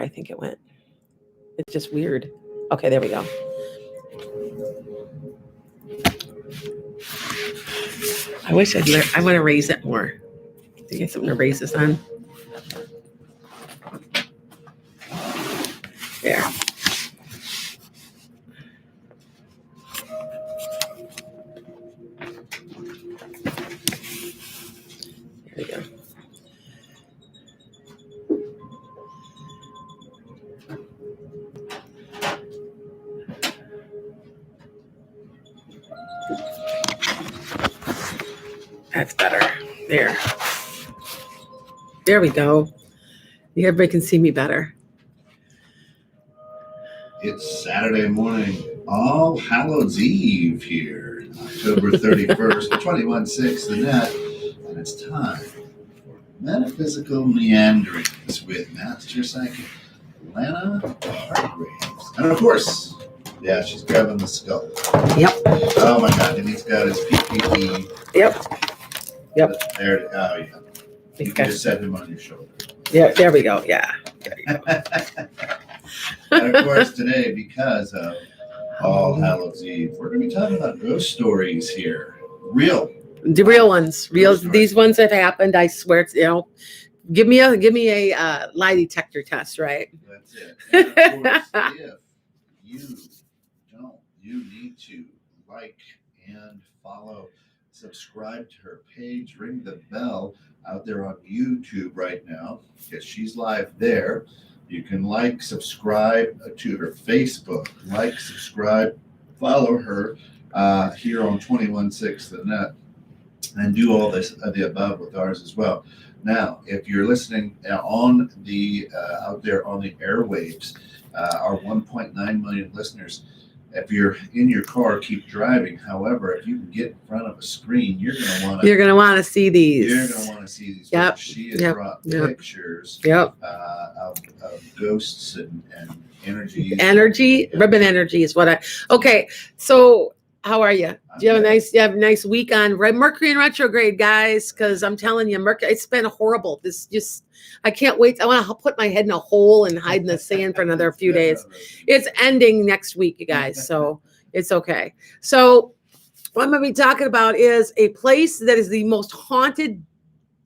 I think it went. It's just weird. Okay, there we go. I wish I want to raise it more. Do you get something to raise this on? There. There we go. That's better. There. There we go. Everybody can see me better. It's Saturday morning, All Hallows Eve here, October 31st, 21/6, the net, and it's time for Metaphysical Meanderings with Master Psychic Lana Hargraves. And of course, yeah, she's grabbing the skull. Yep. Oh my God, and he's got his PPE. Yep. There, oh yeah. You can just set him on your shoulder. Yeah, there we go. Yeah. There we go. And of course, today, because of All Hallows Eve, we're going to be talking about ghost stories here. The real ones. These ones have happened. I swear. Give me a lie detector test, right? That's it. And of course, if you need to like and follow, subscribe to her page, ring the bell out there on YouTube right now, because she's live there. You can subscribe to her Facebook, subscribe, follow her here on 21/6 the net, and do all this the above with ours as well. Now, if you're listening on the out there on the airwaves, our 1.9 million listeners, if you're in your car, keep driving. However, if you can get in front of a screen, you're going to want to see these. You're going to want to see these. Yep. She has brought pictures of ghosts and energies. Ribbon energy is what I. Okay, so how are you? Do you have a nice week on Mercury in retrograde, guys? Because I'm telling you, Mercury, it's been horrible. I can't wait. I want to put my head in a hole and hide in the sand for another few days. It's ending next week, you guys, so it's okay. So what I'm going to be talking about is a place that is the most haunted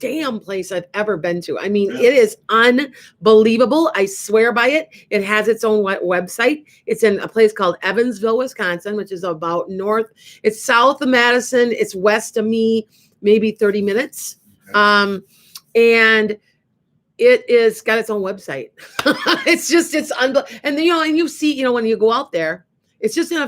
damn place I've ever been to. I mean, It is unbelievable. I swear by it. It has its own website. It's in a place called Evansville, Wisconsin, which is about north. It's south of Madison. It's west of me, maybe 30 minutes. Okay. And it is got its own website. It's and you see, when you go out there, it's just in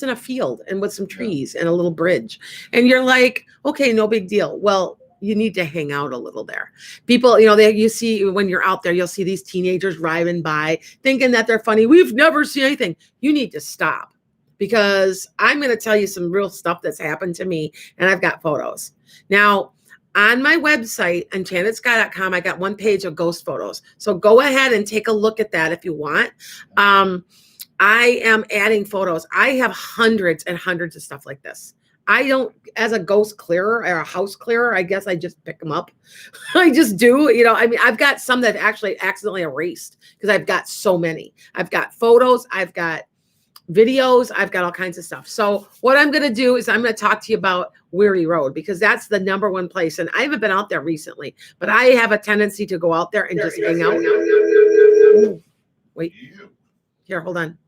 a field and with some trees and a little bridge. And you're like, okay, no big deal. Well, you need to hang out a little there. People, you see when you're out there, you'll see these teenagers driving by thinking that they're funny. We've never seen anything. You need to stop, because I'm going to tell you some real stuff that's happened to me, and I've got photos. Now, on my website, enchantedSky.com, I got one page of ghost photos. So go ahead and take a look at that if you want. I am adding photos. I have hundreds and hundreds of stuff like this. I don't, as a ghost clearer or a house clearer, I guess I just pick them up. I just do, I've got some that actually accidentally erased because I've got so many. I've got photos, I've got videos, I've got all kinds of stuff. So what I'm going to do is I'm going to talk to you about Weary Road, because that's the number one place. And I haven't been out there recently, but I have a tendency to go out there and just hang out. Ooh, wait, here, hold on.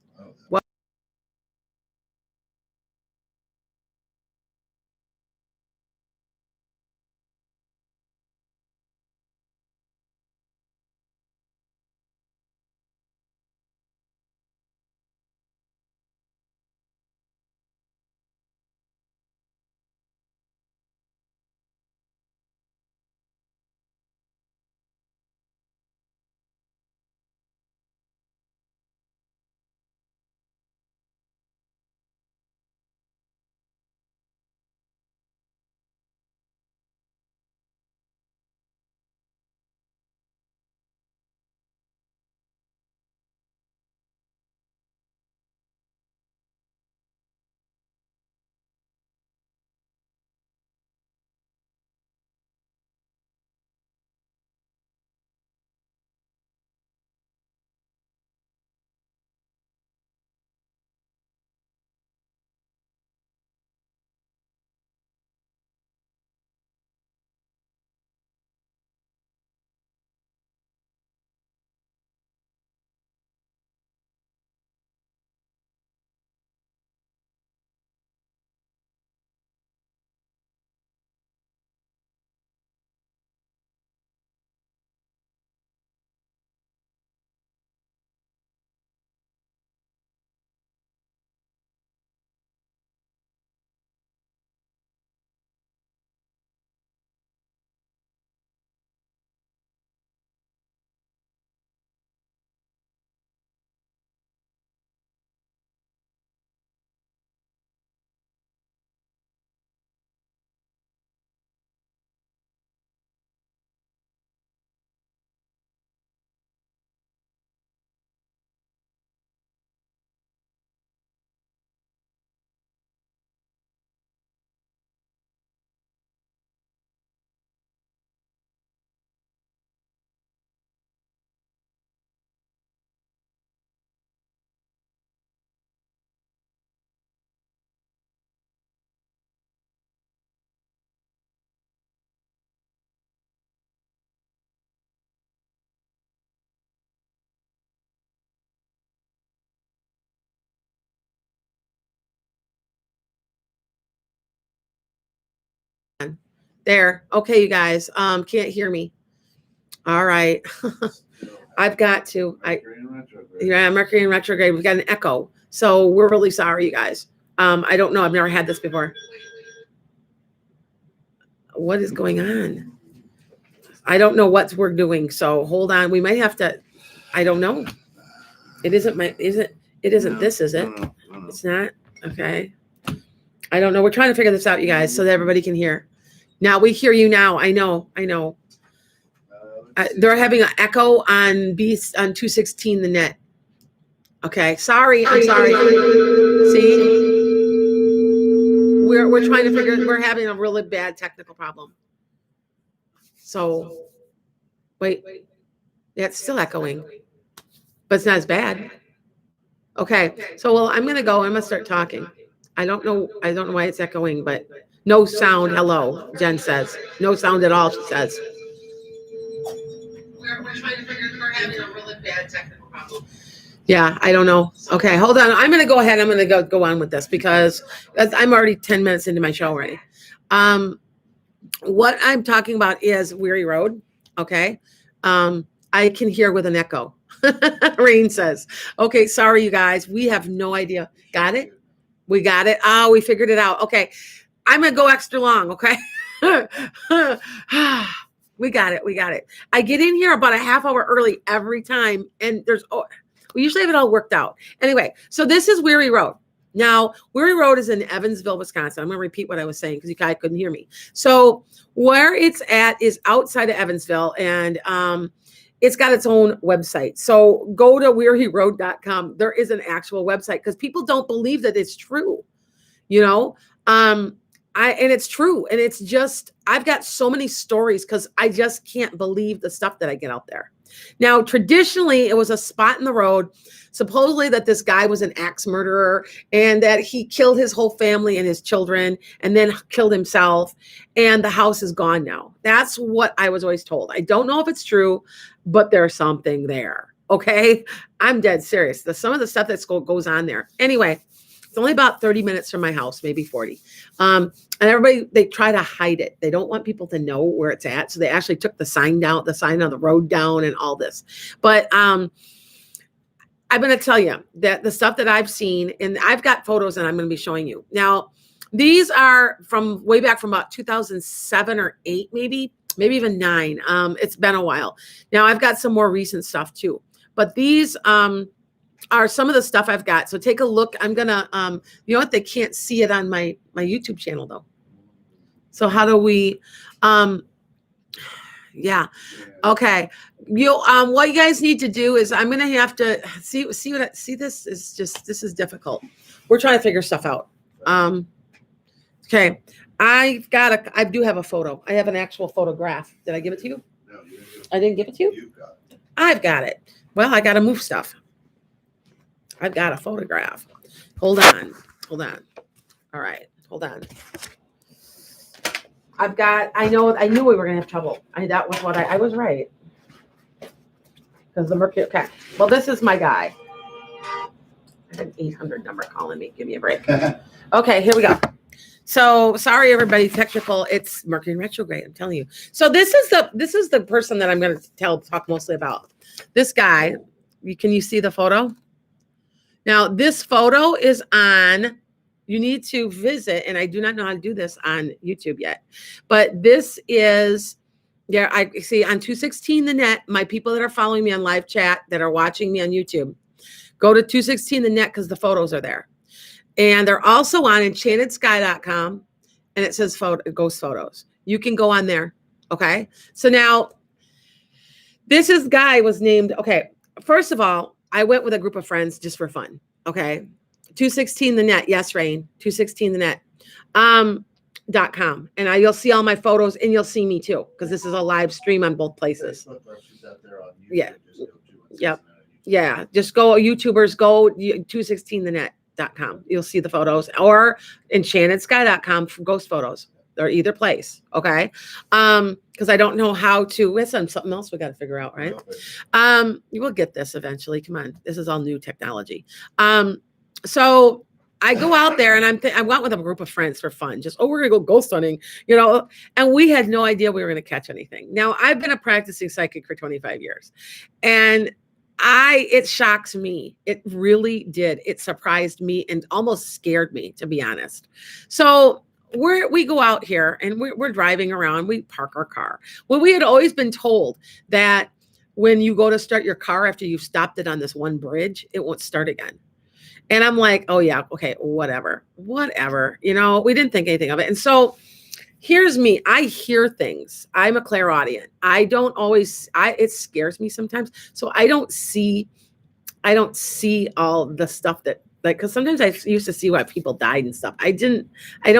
There. Okay, you guys. Can't hear me. All right. I've got to. Mercury in retrograde. We've got an echo. So we're really sorry, you guys. I don't know. I've never had this before. What is going on? I don't know what we're doing. So hold on. We might have to. I don't know. It isn't my. It isn't this, is it? No. It's not. Okay. I don't know. We're trying to figure this out, you guys, so that everybody can hear. Now we hear you now. I know. They're having an echo on 216 the net. Okay. Sorry. I'm sorry. See? We're trying to figure, we're having a really bad technical problem. So wait. Yeah, it's still echoing. But it's not as bad. Okay. So well, I'm gonna start talking. I don't know why it's echoing, but no sound. Hello, Jen says. No sound at all, she says. We're trying to figure, we're having a really bad technical problem. Yeah, I don't know. Okay, hold on. I'm gonna go ahead. I'm gonna go on with this because I'm already 10 minutes into my show already. What I'm talking about is Weary Road. Okay. I can hear with an echo. Rain says, okay, sorry, you guys. We have no idea. Got it? We got it. Oh, we figured it out. Okay. I'm going to go extra long. Okay. We got it. I get in here about a half hour early every time. And we usually have it all worked out. Anyway, so this is Weary Road. Now, Weary Road is in Evansville, Wisconsin. I'm going to repeat what I was saying because you guys couldn't hear me. So where it's at is outside of Evansville, and it's got its own website. So go to wearyroad.com. There is an actual website because people don't believe that it's true, you know? And it's true. And it's just, I've got so many stories because I just can't believe the stuff that I get out there. Now, traditionally, it was a spot in the road, supposedly that this guy was an axe murderer and that he killed his whole family and his children and then killed himself. And the house is gone now. That's what I was always told. I don't know if it's true, but there's something there. Okay. I'm dead serious. Some of the stuff that goes on there. Anyway, it's only about 30 minutes from my house, maybe 40. And everybody, they try to hide it. They don't want people to know where it's at. So they actually took the sign down, the sign on the road down and all this. But I'm going to tell you that the stuff that I've seen, and I've got photos and I'm going to be showing you. Now, these are from way back from about 2007 or 8, maybe even 9. It's been a while. Now, I've got some more recent stuff too. But these are some of the stuff I've got. So take a look. I'm going to, you know what? They can't see it on my YouTube channel though. So how do we, yeah. Okay. What you guys need to do is I'm going to have to see this is difficult. We're trying to figure stuff out. Okay. I do have a photo. I have an actual photograph. Did I give it to you? No, you didn't. I didn't give it to you? You've got it. I've got it. Well, I got to move stuff. I've got a photograph. Hold on. All right. Hold on. I knew we were going to have trouble. That was what I was right. Because the Mercury, okay. Well, this is my guy. I had an 800 number calling me. Give me a break. Okay, here we go. So sorry, everybody, technical. It's Mercury in retrograde. I'm telling you. So this is the person that I'm going to talk mostly about. This guy. Can you see the photo? Now this photo is on. You need to visit, and I do not know how to do this on YouTube yet, but this is. Yeah, I see on 216 the net. My people that are following me on live chat that are watching me on YouTube, go to 216 the net because the photos are there. And they're also on enchantedsky.com, and it says ghost photos. You can go on there. Okay. So now this guy was named. Okay. First of all, I went with a group of friends just for fun. Okay. 216 the net. Yes, Rain. 216 the net. .com. And you'll see all my photos and you'll see me too. Because this is a live stream on both places. Yeah. Yep. Yeah. Just go YouTubers, go 216thenet.com. You'll see the photos, or enchantedsky.com for ghost photos, or either place. Okay. Because I don't know how to. It's something else we got to figure out, right? You will get this eventually. Come on. This is all new technology. So I go out there and I went with a group of friends for fun. Just, oh, we're going to go ghost hunting, and we had no idea we were going to catch anything. Now, I've been a practicing psychic for 25 years, and it shocks me. It really did. It surprised me and almost scared me, to be honest. So we go out here and we're driving around. We park our car. Well, we had always been told that when you go to start your car after you've stopped it on this one bridge, it won't start again. And I'm like, oh yeah, okay, whatever. We didn't think anything of it. And so here's me. I hear things. I'm a clairaudient. It scares me sometimes. So I don't see all the stuff that, like, because sometimes I used to see why people died and stuff. I don't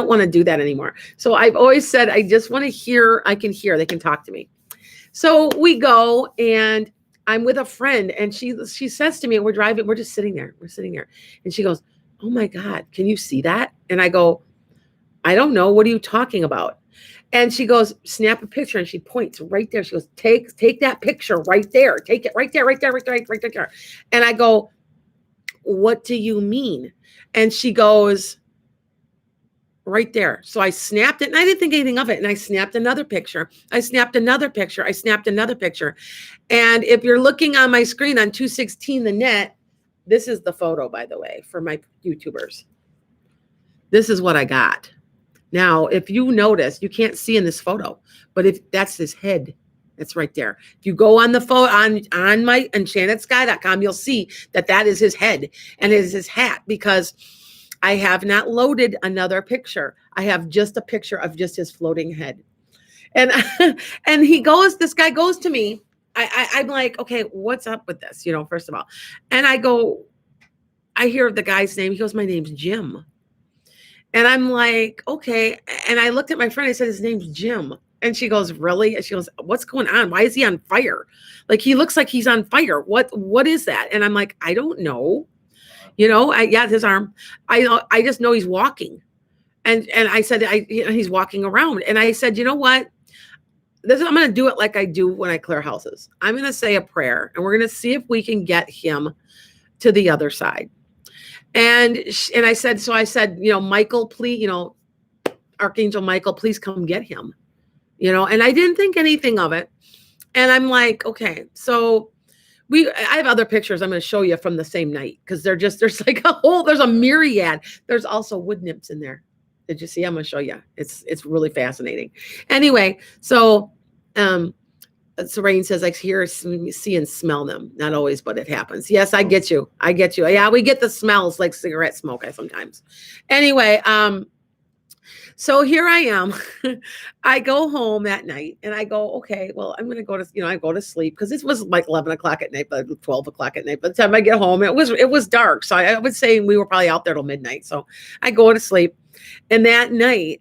want to do that anymore. So I've always said, I just want to hear. I can hear, they can talk to me. So we go and I'm with a friend and she says to me, we're driving, we're sitting there. And she goes, oh my God, can you see that? And I go, I don't know. What are you talking about? And she goes, snap a picture. And she points right there. She goes, take that picture right there. Take it right there. And I go, what do you mean? And she goes, right there. So I snapped it and I didn't think anything of it. And I snapped another picture. I snapped another picture. And if you're looking on my screen on 216 the net, this is the photo, by the way, for my YouTubers. This is what I got. Now, if you notice, you can't see in this photo, but if that's his head, it's right there. If you go on the photo on my enchantedsky.com, you'll see that is his head and it is his hat, because I have not loaded another picture. I have just a picture of just his floating head. And and this guy goes to me. I'm like, okay, what's up with this? First of all. And I hear the guy's name. He goes, my name's Jim. And I'm like, okay. And I looked at my friend. I said, his name's Jim. And she goes, really? And she goes, what's going on? Why is he on fire? Like, he looks like he's on fire. What is that? And I'm like, I don't know. His arm. I just know he's walking. And I said, he's walking around. And I said, you know what? I'm going to do it like I do when I clear houses. I'm going to say a prayer and we're going to see if we can get him to the other side. And I said, Michael, please, Archangel Michael, please come get him, and I didn't think anything of it. And I'm like, okay, so I have other pictures I'm going to show you from the same night, because there's like there's a myriad. There's also wood nymphs in there. Did you see? I'm going to show you. It's really fascinating. Anyway, so Serene says, I hear, see, and smell them. Not always, but it happens. Yes, I get you. Yeah, we get the smells like cigarette smoke sometimes. Anyway, so here I am. I go home that night and I go, okay, well, I'm going to go to, I go to sleep, because it was like 11 o'clock at night, but 12 o'clock at night. By the time I get home, it was dark. So I would say we were probably out there till midnight. So I go to sleep, and that night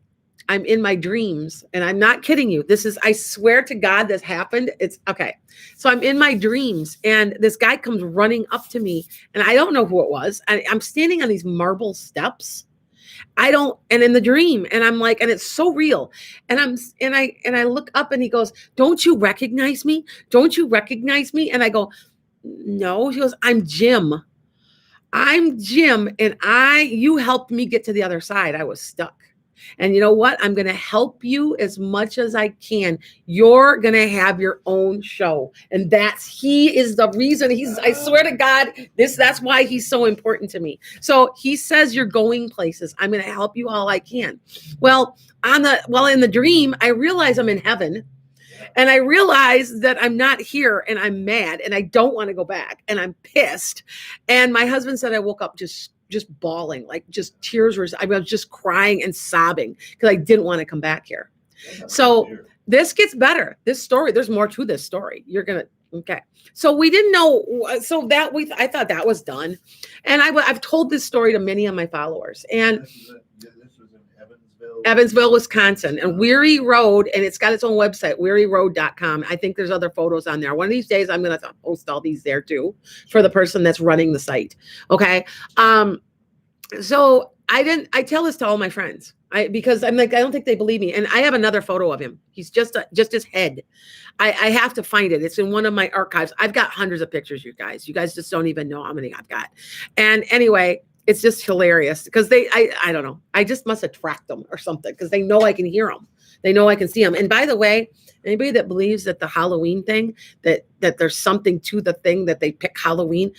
I'm in my dreams, and I'm not kidding you. I swear to God, this happened. It's okay. So I'm in my dreams and this guy comes running up to me, and I don't know who it was. I'm standing on these marble steps. And in the dream, and I'm like, and it's so real. And I look up and he goes, don't you recognize me? Don't you recognize me? And I go, no. He goes, I'm Jim. And you helped me get to the other side. I was stuck. And you know what? I'm going to help you as much as I can. You're going to have your own show. And he is the reason I swear to God, that's why he's so important to me. So he says, you're going places. I'm going to help you all I can. Well, in the dream, I realize I'm in heaven. And I realize that I'm not here, and I'm mad, and I don't want to go back, and I'm pissed. And my husband said I woke up just bawling, like just tears I was just crying and sobbing because I didn't want to come back here. So this gets better. This story, there's more to this story. Okay. So we didn't know. So I thought that was done. And I've told this story to many of my followers. And this was in Evansville, Wisconsin, and Weary Road, and it's got its own website, wearyroad.com. I think there's other photos on there. One of these days, I'm going to post all these there too for the person that's running the site. Okay. So I tell this to all my friends, because I'm like, I don't think they believe me. And I have another photo of him. He's just his head. I have to find it. It's in one of my archives. I've got hundreds of pictures, you guys. You guys just don't even know how many I've got. And anyway, It's just hilarious because I don't know. I just must attract them or something because they know I can hear them. They know I can see them. And by the way, anybody that believes that the Halloween thing, that there's something to the thing that they pick Halloween,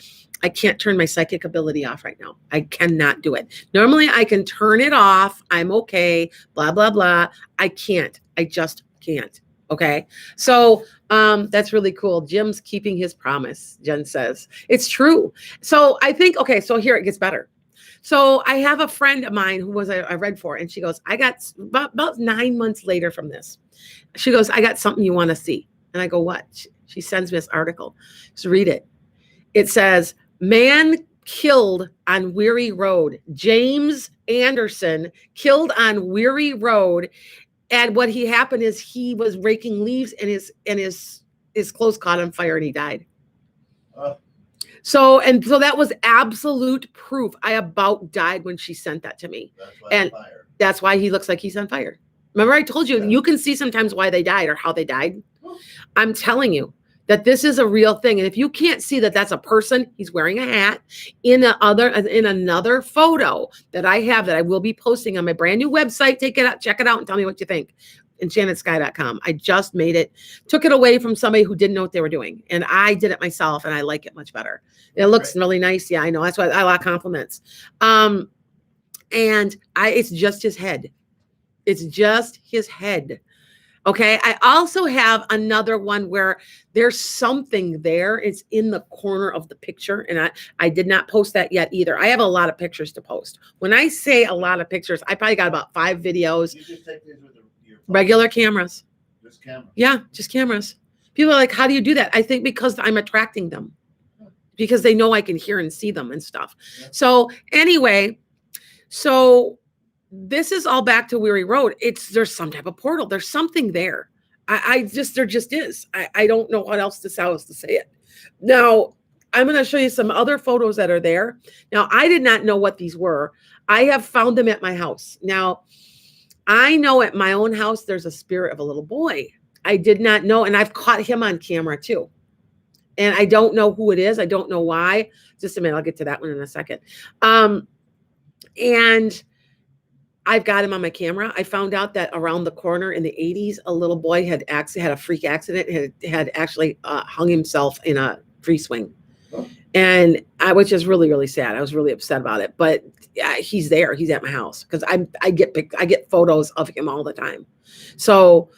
I can't turn my psychic ability off right now. I cannot do it. Normally I can turn it off. I'm okay, blah, blah, blah. I can't. I just can't. Okay. So that's really cool. Jim's keeping his promise, Jen says. It's true. So I think, okay, so here it gets better. So I have a friend of mine who was I read for, and she goes, I got about 9 months later from this. She goes, I got something you want to see. And I go, what? She sends me this article. Just read it. It says, man killed on Weary Road. James Anderson killed on Weary Road. And what he happened is he was raking leaves and his clothes caught on fire and he died. So that was absolute proof. I about died when she sent that to me. That's why he looks like he's on fire. Remember I told you, you can see sometimes why they died or how they died. I'm telling you that this is a real thing. And if you can't see that that's a person, he's wearing a hat in another photo that I have that I will be posting on my brand new website. Take it out, check it out and tell me what you think. EnchantedSky.com. I just made it, took it away from somebody who didn't know what they were doing. And I did it myself and I like it much better. It looks really nice. Yeah, I know. That's why I like compliments. It's just his head. It's just his head. Okay. I also have another one where there's something there. It's in the corner of the picture. And I did not post that yet either. I have a lot of pictures to post. When I say a lot of pictures, I probably got about 5 videos. You just take these with your phone. Regular cameras. Just cameras. Yeah, just cameras. People are like, how do you do that? I think because I'm attracting them. Because they know I can hear and see them and stuff. Yeah. So anyway, this is all back to Weary Road. There's some type of portal. There's something there. There just is. I don't know what else to say it. Now, I'm going to show you some other photos that are there. Now, I did not know what these were. I have found them at my house. Now, I know at my own house, there's a spirit of a little boy. I did not know. And I've caught him on camera too. And I don't know who it is. I don't know why. Just a minute. I'll get to that one in a second. And I've got him on my camera. I found out that around the corner in the 80s, a little boy had a freak accident, had actually hung himself in a tree swing. Oh. And which is really, really sad. I was really upset about it, but he's there. He's at my house because I get photos of him all the time. So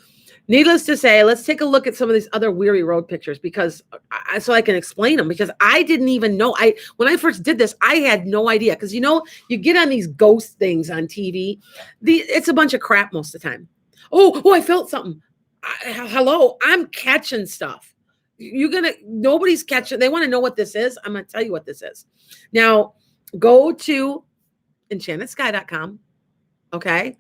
needless to say, let's take a look at some of these other Weary Road pictures so I can explain them because I didn't even know. When I first did this, I had no idea because you get on these ghost things on TV. It's a bunch of crap most of the time. Oh, I felt something. Hello, I'm catching stuff. Nobody's catching. They want to know what this is. I'm going to tell you what this is. Now, go to EnchantedSky.com. Okay.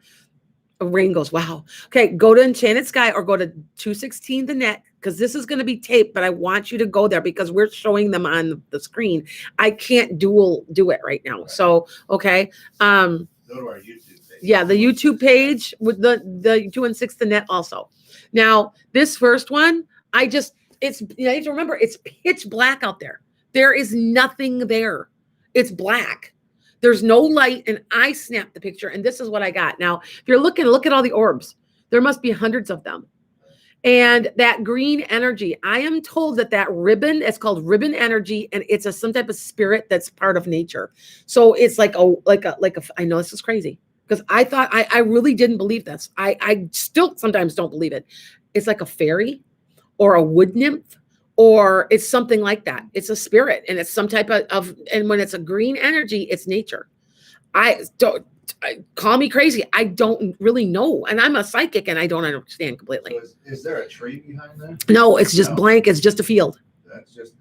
Rain goes, wow. Okay, go to Enchanted Sky or go to 216 the net because this is going to be taped, but I want you to go there because we're showing them on the screen. I can't do it right now. So, okay. Go to our YouTube page. Yeah, the YouTube page with the 216 the net also. Now, this first one, you have to remember, it's pitch black out there. There is nothing there. It's black. There's no light, and I snapped the picture, and this is what I got. Now, if you're look at all the orbs. There must be hundreds of them. And that green energy, I am told that ribbon, it's called ribbon energy, and it's some type of spirit that's part of nature. So it's like I know this is crazy because I thought I really didn't believe this. I still sometimes don't believe it. It's like a fairy or a wood nymph. Or it's something like that. It's a spirit and it's some type of and when it's a green energy, it's nature. Call me crazy. I don't really know. And I'm a psychic and I don't understand completely. So is there a tree behind there? No, it's just blank. It's just a field. It's just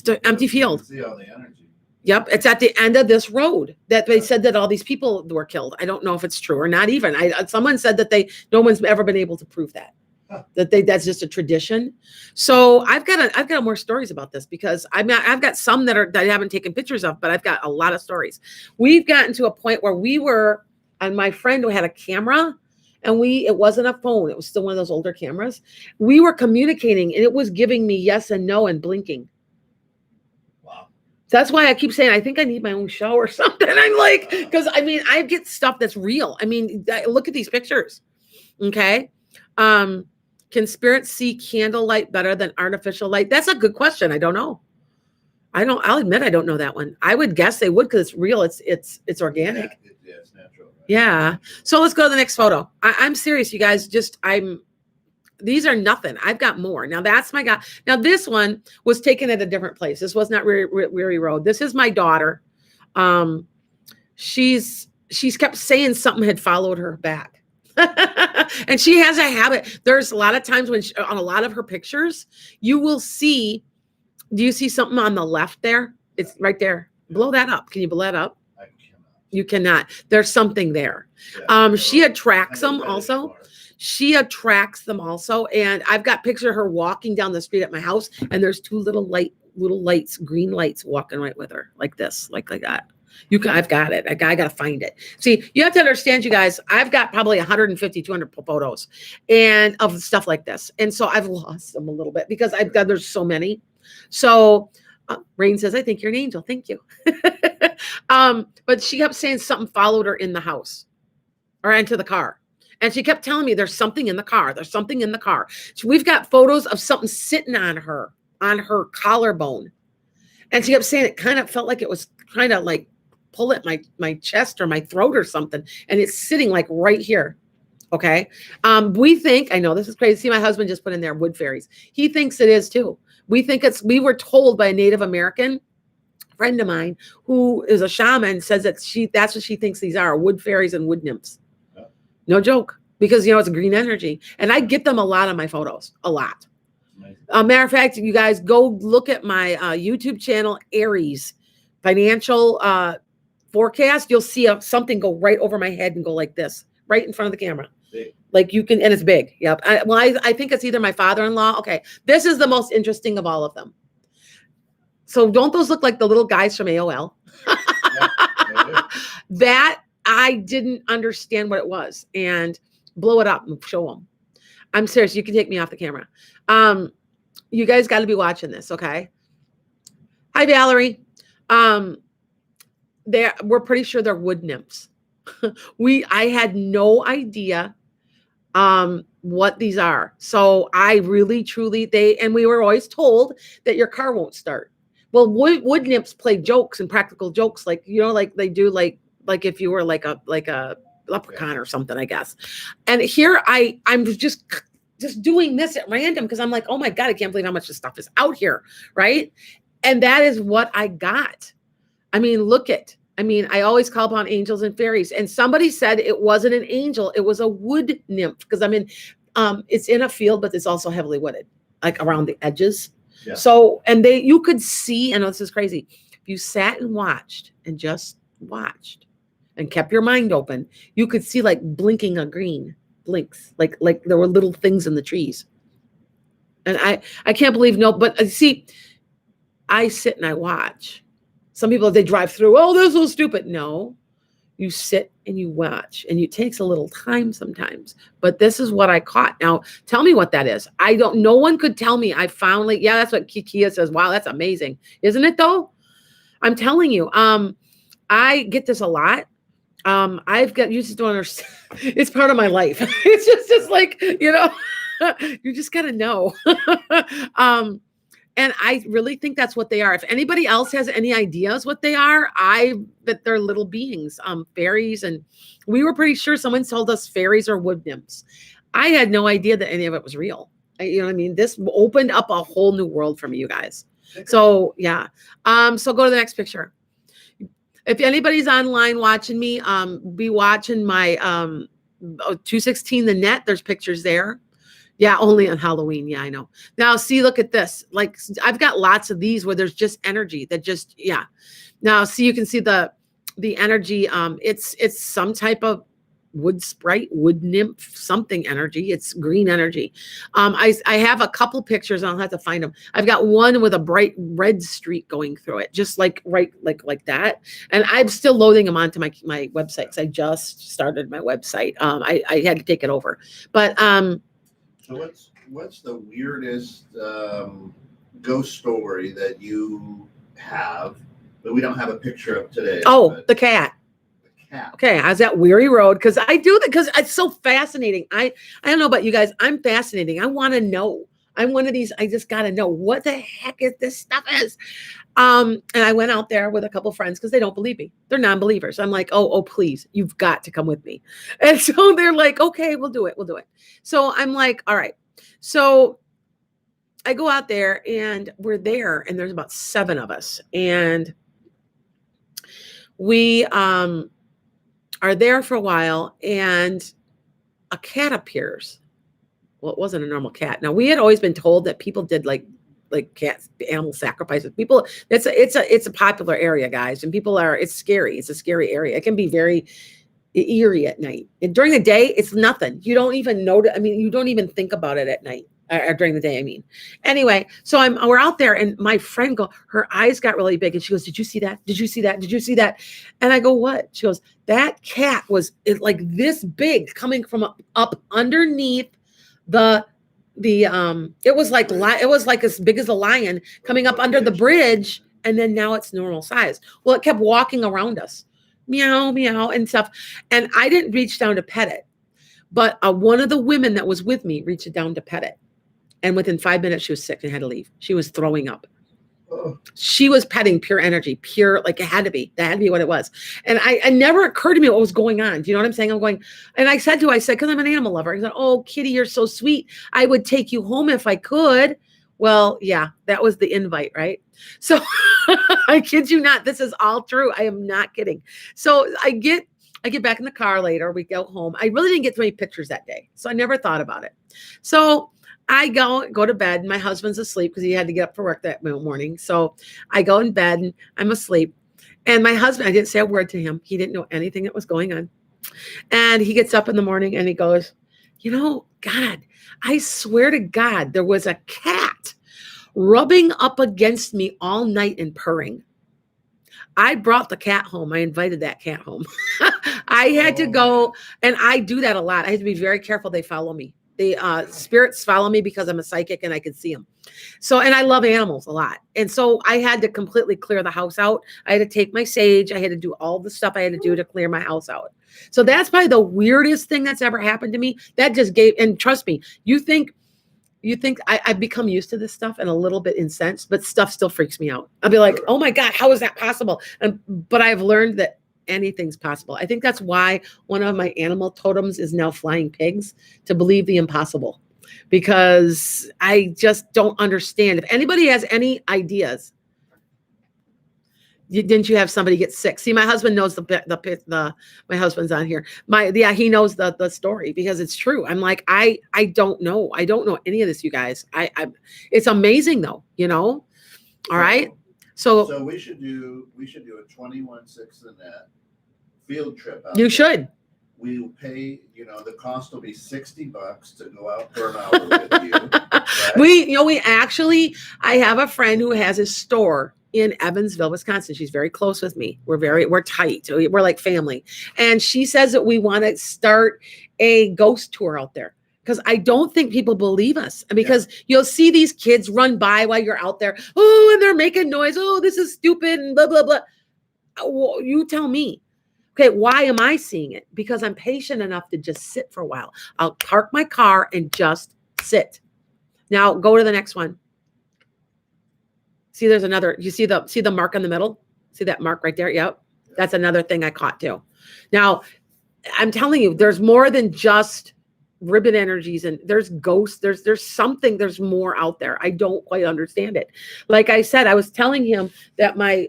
an empty field. See all the energy. Yep. It's at the end of this road that they said that all these people were killed. I don't know if it's true or not even. Someone said that no one's ever been able to prove that. That's just a tradition. So I've got more stories about this because I've got some that I haven't taken pictures of, but I've got a lot of stories. We've gotten to a point where and my friend who had a camera and it wasn't a phone. It was still one of those older cameras. We were communicating and it was giving me yes and no and blinking. Wow. That's why I keep saying I think I need my own show or something. I'm like, because I mean, I get stuff that's real. I mean, look at these pictures. Okay. Can spirits see candlelight better than artificial light? That's a good question. I don't know. I'll admit I don't know that one. I would guess they would because it's real. It's organic. Yeah, it's natural. Right? Yeah. So let's go to the next photo. I'm serious, you guys. These are nothing. I've got more. Now that's my guy. Now this one was taken at a different place. This was not Weary Road. This is my daughter. She's kept saying something had followed her back. And she has a habit. There's a lot of times when on a lot of her pictures, you will see, do you see something on the left there? It's right there. Blow that up. Can you blow that up? I cannot. You cannot. There's something there. Yeah, she attracts them also. She attracts them also. And I've got picture of her walking down the street at my house, and there's two little lights, green lights walking right with her, like this, like that. I've got it. I got to find it. See, you have to understand, you guys, I've got probably 150, 200 photos and of stuff like this. And so I've lost them a little bit because there's so many. So Rain says, I think you're an angel. Thank you. But she kept saying something followed her in the house or into the car. And she kept telling me there's something in the car. There's something in the car. So we've got photos of something sitting on her collarbone. And she kept saying it kind of felt like it was kind of like pull at my chest or my throat or something. And it's sitting like right here. Okay. We think, I know this is crazy. See, my husband just put in there wood fairies. He thinks it is too. We were told by a Native American friend of mine who is a shaman, says that's what she thinks these are, wood fairies and wood nymphs. No joke, because it's a green energy, and I get them a lot on my photos, a lot. Matter of fact, you guys go look at my YouTube channel, Aries Financial Forecast. You'll see something go right over my head and go like this, right in front of the camera. Big. Like you can, and it's big. Yep. I think it's either my father-in-law. Okay, this is the most interesting of all of them. So don't those look like the little guys from AOL? Yeah, that I didn't understand what it was, and blow it up and show them. I'm serious. You can take me off the camera. You guys got to be watching this. Okay. Hi, Valerie. We're pretty sure they're wood nymphs. I had no idea, what these are. So I really, truly, and we were always told that your car won't start. Well, wood nymphs play jokes and practical jokes, like they do, like if you were like a leprechaun or something, I guess. And here I'm just doing this at random because I'm like, oh my God, I can't believe how much this stuff is out here, right? And that is what I got. I mean, I always call upon angels and fairies. And somebody said it wasn't an angel, it was a wood nymph, because it's in a field, but it's also heavily wooded, like around the edges. Yeah. So, and you could see, I know this is crazy, if you sat and watched and just watched and kept your mind open, you could see like blinking a green blinks, like there were little things in the trees. And I can't believe, but see, I sit and I watch. Some people, they drive through, oh, this is so stupid. No, you sit and you watch, and it takes a little time sometimes, but this is what I caught. Now, tell me what that is. No one could tell me. I found that's what Kikia says. Wow, that's amazing. Isn't it though? I'm telling you, I get this a lot. You just don't understand. It's part of my life. It's just like, you just got to know. And I really think that's what they are. If anybody else has any ideas what they are, that they're little beings, fairies. And we were pretty sure someone told us fairies or wood nymphs. I had no idea that any of it was real. You know what I mean? This opened up a whole new world for me, you guys. So yeah. So go to the next picture. If anybody's online watching me, be watching my 216 the net. There's pictures there. Yeah, only on Halloween. Yeah, I know. Now, see, look at this. Like, I've got lots of these where there's just energy that just, yeah. Now, see, you can see the energy. It's some type of wood sprite, wood nymph, something energy. It's green energy. I have a couple pictures, and I'll have to find them. I've got one with a bright red streak going through it, just like that. And I'm still loading them onto my website because I just started my website. I had to take it over, but So what's the weirdest ghost story that you have but we don't have a picture of today. Oh, but the cat. the cat. Okay, I was at Weary Road because I do that because it's so fascinating. I don't know about you guys. I'm fascinating. I want to know. I'm one of these. I just got to know what the heck is this stuff is. And I went out there with a couple friends because they don't believe me. They're non-believers. I'm like, oh, please, you've got to come with me. And so they're like, okay, we'll do it. We'll do it. So I'm like, all right. So I go out there and we're there, and there's about 7 of us, and we are there for a while, and a cat appears. Well, it wasn't a normal cat. Now, we had always been told that people did like cats, animal sacrifices. People, it's a popular area, guys, and people are. It's scary. It's a scary area. It can be very eerie at night. And during the day, it's nothing. You don't even notice. I mean, you don't even think about it at night. Or during the day, I mean. Anyway, so we're out there, and my friend her eyes got really big, and she goes, "Did you see that? Did you see that? Did you see that?" And I go, "What?" She goes, "That cat was like this big, coming from up underneath it was like as big as a lion coming up under the bridge, and then now it's normal size. Well, it kept walking around us, meow, meow, and stuff, and I didn't reach down to pet it, but one of the women that was with me reached down to pet it. And within 5 minutes, she was sick and had to leave. She was throwing up. Oh. She was petting pure energy, pure, like it had to be. That had to be what it was. And I never occurred to me what was going on. Do you know what I'm saying? I'm going, and I said, because I'm an animal lover. I said, "Oh, Kitty, you're so sweet. I would take you home if I could." Well, yeah, that was the invite, right? So I kid you not. This is all true. I am not kidding. So I get back in the car later. We go home. I really didn't get too many pictures that day, so I never thought about it. So I go to bed. My husband's asleep because he had to get up for work that morning. So I go in bed and I'm asleep. And my husband, I didn't say a word to him. He didn't know anything that was going on. And he gets up in the morning and he goes, "God, I swear to God, there was a cat rubbing up against me all night and purring." I brought the cat home. I invited that cat home. I had to go, and I do that a lot. I have to be very careful. They follow me. The spirits follow me because I'm a psychic and I can see them. So, and I love animals a lot. And so I had to completely clear the house out. I had to take my sage. I had to do all the stuff I had to do to clear my house out. So that's probably the weirdest thing that's ever happened to me. That just and trust me, you think I've become used to this stuff and a little bit incensed, but stuff still freaks me out. I'll be like, "Oh my God, how is that possible?" But I've learned that anything's possible. I think that's why one of my animal totems is now flying pigs, to believe the impossible, because I just don't understand. If anybody has any ideas, didn't you have somebody get sick? See, my husband knows my husband's on here. He knows the story because it's true. I'm like, I don't know. I don't know any of this, you guys. It's amazing though, All right. So we should do a 21/6 in that field trip. You should. We will pay, the cost will be $60 to go out for an hour with you. Right? I have a friend who has a store in Evansville, Wisconsin. She's very close with me. We're tight. We're like family. And she says that we want to start a ghost tour out there, because I don't think people believe us. Because you'll see these kids run by while you're out there. Oh, and they're making noise. Oh, this is stupid and blah, blah, blah. Well, you tell me. Okay, why am I seeing it? Because I'm patient enough to just sit for a while. I'll park my car and just sit. Now go to the next one. See, there's another. You see the mark in the middle? See that mark right there? Yep. That's another thing I caught too. Now, I'm telling you, there's more than just ribbon energies, and there's ghosts. There's something. There's more out there. I don't quite understand it. Like I said, I was telling him that my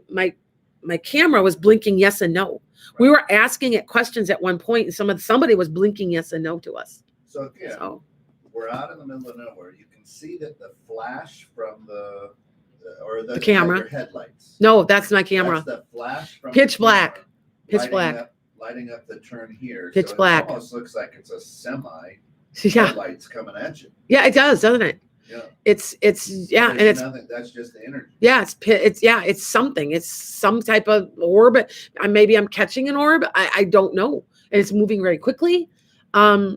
camera was blinking yes and no. We were asking it questions at one point, and somebody was blinking yes and no to us. So we're out in the middle of nowhere. You can see that the flash from the camera, your headlights. No, that's my camera. That's the flash from pitch black. Pitch black. Lighting up the turn here. Pitch black. It almost looks like it's a semi. Yeah. Headlights coming at you. Yeah, it does, doesn't it? Yeah. It's and it's nothing. That's just the energy. Yeah, it's something. It's some type of orb. Maybe I'm catching an orb. I don't know. And it's moving very quickly. Wow.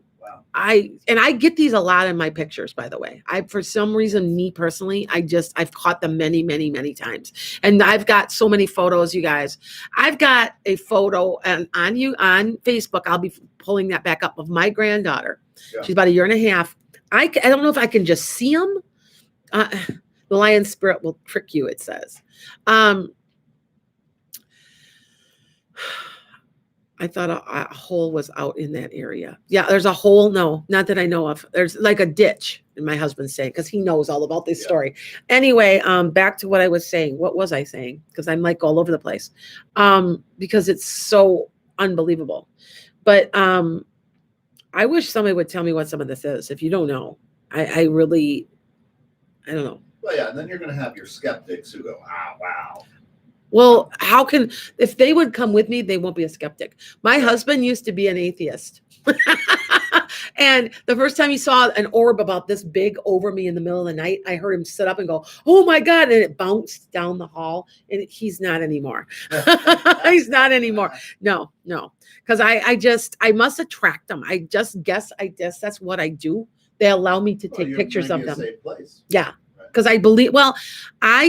I get these a lot in my pictures, by the way. For some reason, me personally, I've caught them many, many, many times. And I've got so many photos, you guys. I've got a photo on Facebook. I'll be pulling that back up of my granddaughter. Yeah. She's about a year and a half. I don't know if I can just see them. The lion spirit will trick you, it says. I thought a hole was out in that area. Yeah, there's a hole. No, not that I know of. There's like a ditch, and my husband's saying, because he knows all about this story. Anyway, back to what I was saying. What was I saying? Because I'm like all over the place. Because it's so unbelievable. But I wish somebody would tell me what some of this is. If you don't know, I don't know. Well, yeah, and then you're going to have your skeptics who go, wow. Well, if they would come with me, they won't be a skeptic. My husband used to be an atheist. And the first time he saw an orb about this big over me in the middle of the night, I heard him sit up and go, "Oh my God." And it bounced down the hall, and he's not anymore. He's not anymore. No. Because I must attract them. I guess that's what I do. They allow me to take pictures of them. Safe place. Yeah. Because I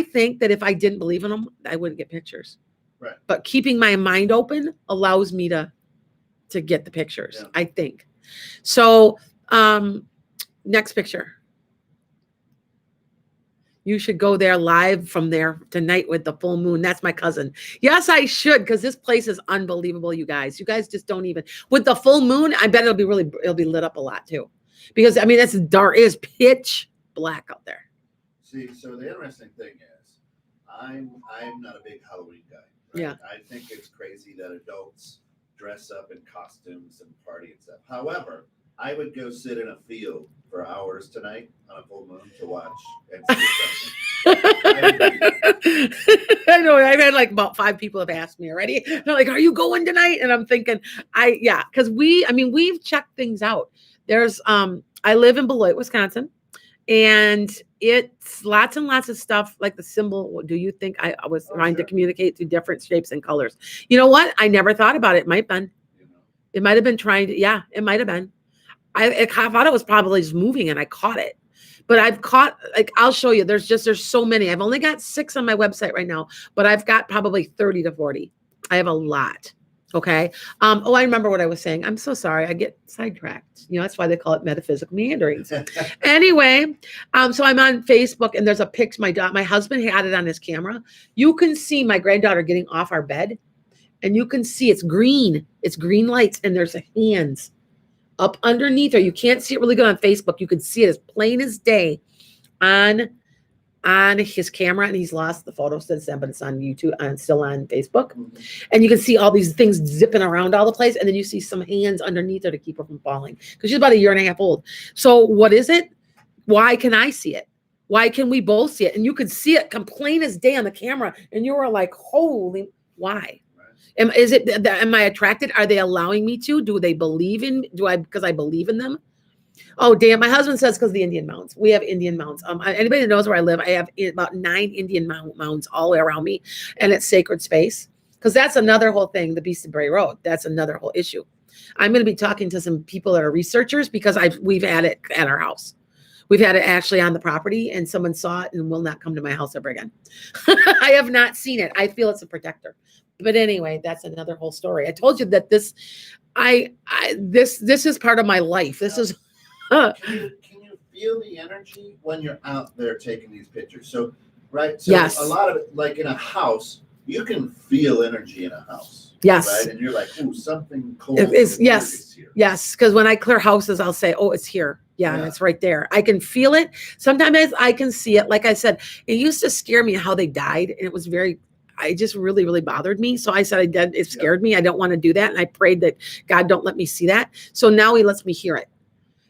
think that if I didn't believe in them, I wouldn't get pictures. Right. But keeping my mind open allows me to get the pictures, yeah. I think. So, next picture. You should go there live from there tonight with the full moon. That's my cousin. Yes, I should, because this place is unbelievable, you guys. You guys just don't even. With the full moon, I bet it'll be lit up a lot too. Because, I mean, it's dark. It is pitch black out there. See, so the interesting thing is, I'm not a big Halloween guy. Right? Yeah. I think it's crazy that adults dress up in costumes and party and stuff. However, I would go sit in a field for hours tonight on a full moon to watch and see I know. I've had like about 5 people have asked me already. They're like, "Are you going tonight?" And I'm thinking, because we've checked things out. There's I live in Beloit, Wisconsin. And it's lots and lots of stuff like the symbol. Do you think I was trying to communicate through different shapes and colors? You know what? I never thought about it. It might have been. It might have been trying to. Yeah, it might have been. I thought it was probably just moving and I caught it. But I've caught, I'll show you. There's so many. I've only got 6 on my website right now, but I've got probably 30 to 40. I have a lot. Okay. I remember what I was saying. I'm so sorry. I get sidetracked. That's why they call it metaphysical meanderings. Anyway, so I'm on Facebook and there's a picture. My husband had it on his camera. You can see my granddaughter getting off our bed, and you can see it's green. It's green lights, and there's hands up underneath her. You can't see it really good on Facebook. You can see it as plain as day on his camera, and he's lost the photo since then, but it's on YouTube and still on Facebook. Mm-hmm. And you can see all these things zipping around all the place, and then you see some hands underneath her to keep her from falling, because she's about a year and a half old. So what is it? Why can I see it? Why can we both see it? And you could see it plain as day on the camera, and you were like, "Holy, why?" Right. Am I attracted? Are they allowing me to? Do they believe in? Because I believe in them? Oh, damn. My husband says because of the Indian mounds. We have Indian mounds. Anybody that knows where I live, I have about 9 Indian mounds all the way around me, and it's sacred space. Because that's another whole thing, the Beast of Bray Road. That's another whole issue. I'm going to be talking to some people that are researchers, because we've had it at our house. We've had it actually on the property, and someone saw it and will not come to my house ever again. I have not seen it. I feel it's a protector. But anyway, that's another whole story. I told you that this is part of my life. This is... Can you feel the energy when you're out there taking these pictures? So, right? So yes. A lot of it, like in a house, you can feel energy in a house. Yes. Right? And you're like, "Ooh, something cold." Yes. Here. Yes. Because when I clear houses, I'll say, "Oh, it's here." Yeah, and it's right there. I can feel it. Sometimes I can see it. Like I said, it used to scare me how they died. And it was I just really, really bothered me. So I said, it scared me. I don't want to do that. And I prayed that God don't let me see that. So now he lets me hear it.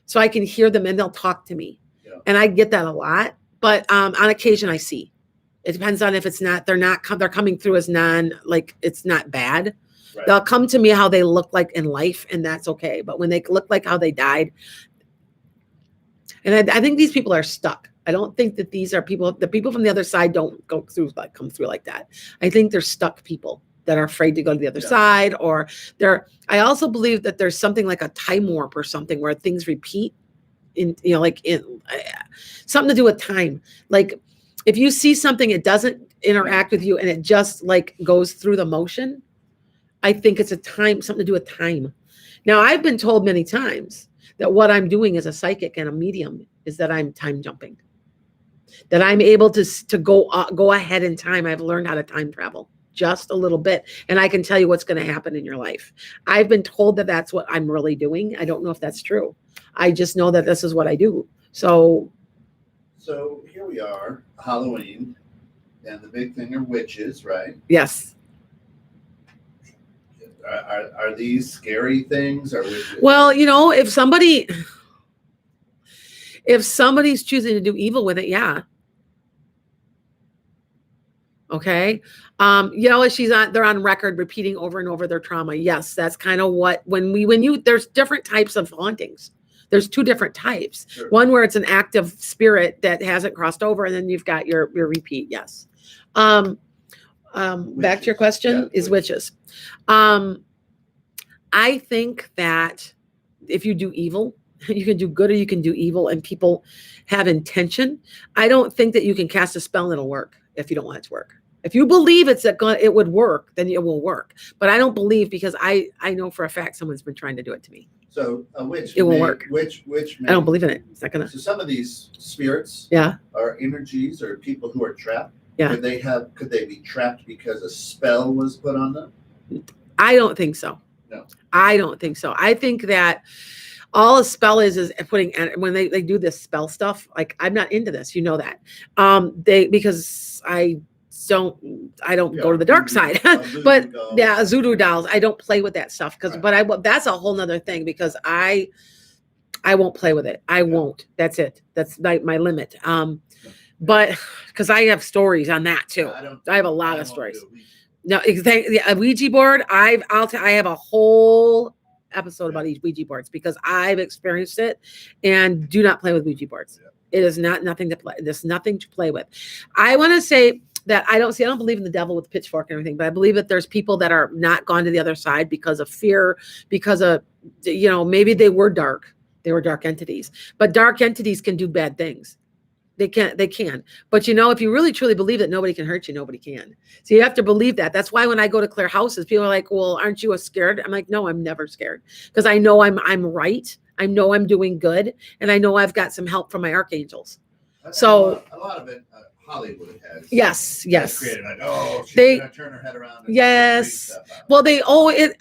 So I can hear them and they'll talk to me. Yeah. And I get that a lot. But on occasion I see. It depends on if they're coming through as it's not bad. Right. They'll come to me how they look like in life, and that's okay. But when they look like how they died, and I think these people are stuck. I don't think that these are the people from the other side don't come through like that. I think they're stuck people that are afraid to go to the other Yeah. side, or I also believe that there's something like a time warp or something where things repeat in, something to do with time. Like if you see something, it doesn't interact with you and it just like goes through the motion. I think it's something to do with time. Now, I've been told many times that what I'm doing as a psychic and a medium is that I'm time jumping, that I'm able to go ahead in time. I've learned how to time travel just a little bit, and I can tell you what's going to happen in your life. I've been told that that's what I'm really doing. I don't know if that's true. I just know that this is what I do. So here we are, Halloween, and the big thing are witches, right? yes. Are these scary things or witches? Well, if somebody's choosing to do evil with it, yeah. Okay. They're on record repeating over and over their trauma. Yes, that's kind of what, there's different types of hauntings. There's two different types. Sure. One where it's an active spirit that hasn't crossed over, and then you've got your repeat. Yes. Back to your question, is witches. I think that if you do evil, you can do good or you can do evil, and people have intention. I don't think that you can cast a spell and it'll work if you don't want it to work. If you believe it would work, then it will work. But I don't believe, because I know for a fact someone's been trying to do it to me. So a witch, it will work. Which I don't believe in it. It's not gonna. So some of these spirits, are energies or people who are trapped. Yeah. Could they be trapped because a spell was put on them? I don't think so. No. I don't think so. I think that all a spell is putting, when they do this spell stuff, like I'm not into this, you know that. Because I don't go to the dark side. But voodoo dolls, I don't play with that stuff but that's a whole nother thing, because I won't play with it. I won't. That's it. That's my limit. But because I have stories on that too. I have a lot of stories. No, a Ouija board. I have a whole episode about Ouija boards, because I've experienced it, and do not play with Ouija boards. It is nothing to play. There's nothing to play with. I want to say that I don't believe in the devil with the pitchfork and everything, but I believe that there's people that are not gone to the other side because of fear, because of, maybe they were dark entities, but dark entities can do bad things. They can. But if you really truly believe that nobody can hurt you, nobody can. So you have to believe that. That's why when I go to clear houses, people are like, well, aren't you scared? I'm like, no, I'm never scared, because I know I'm right. I know I'm doing good. And I know I've got some help from my archangels. So a lot of it, Hollywood has. Yes. Created like, she's gonna turn her head around. Yes. Well,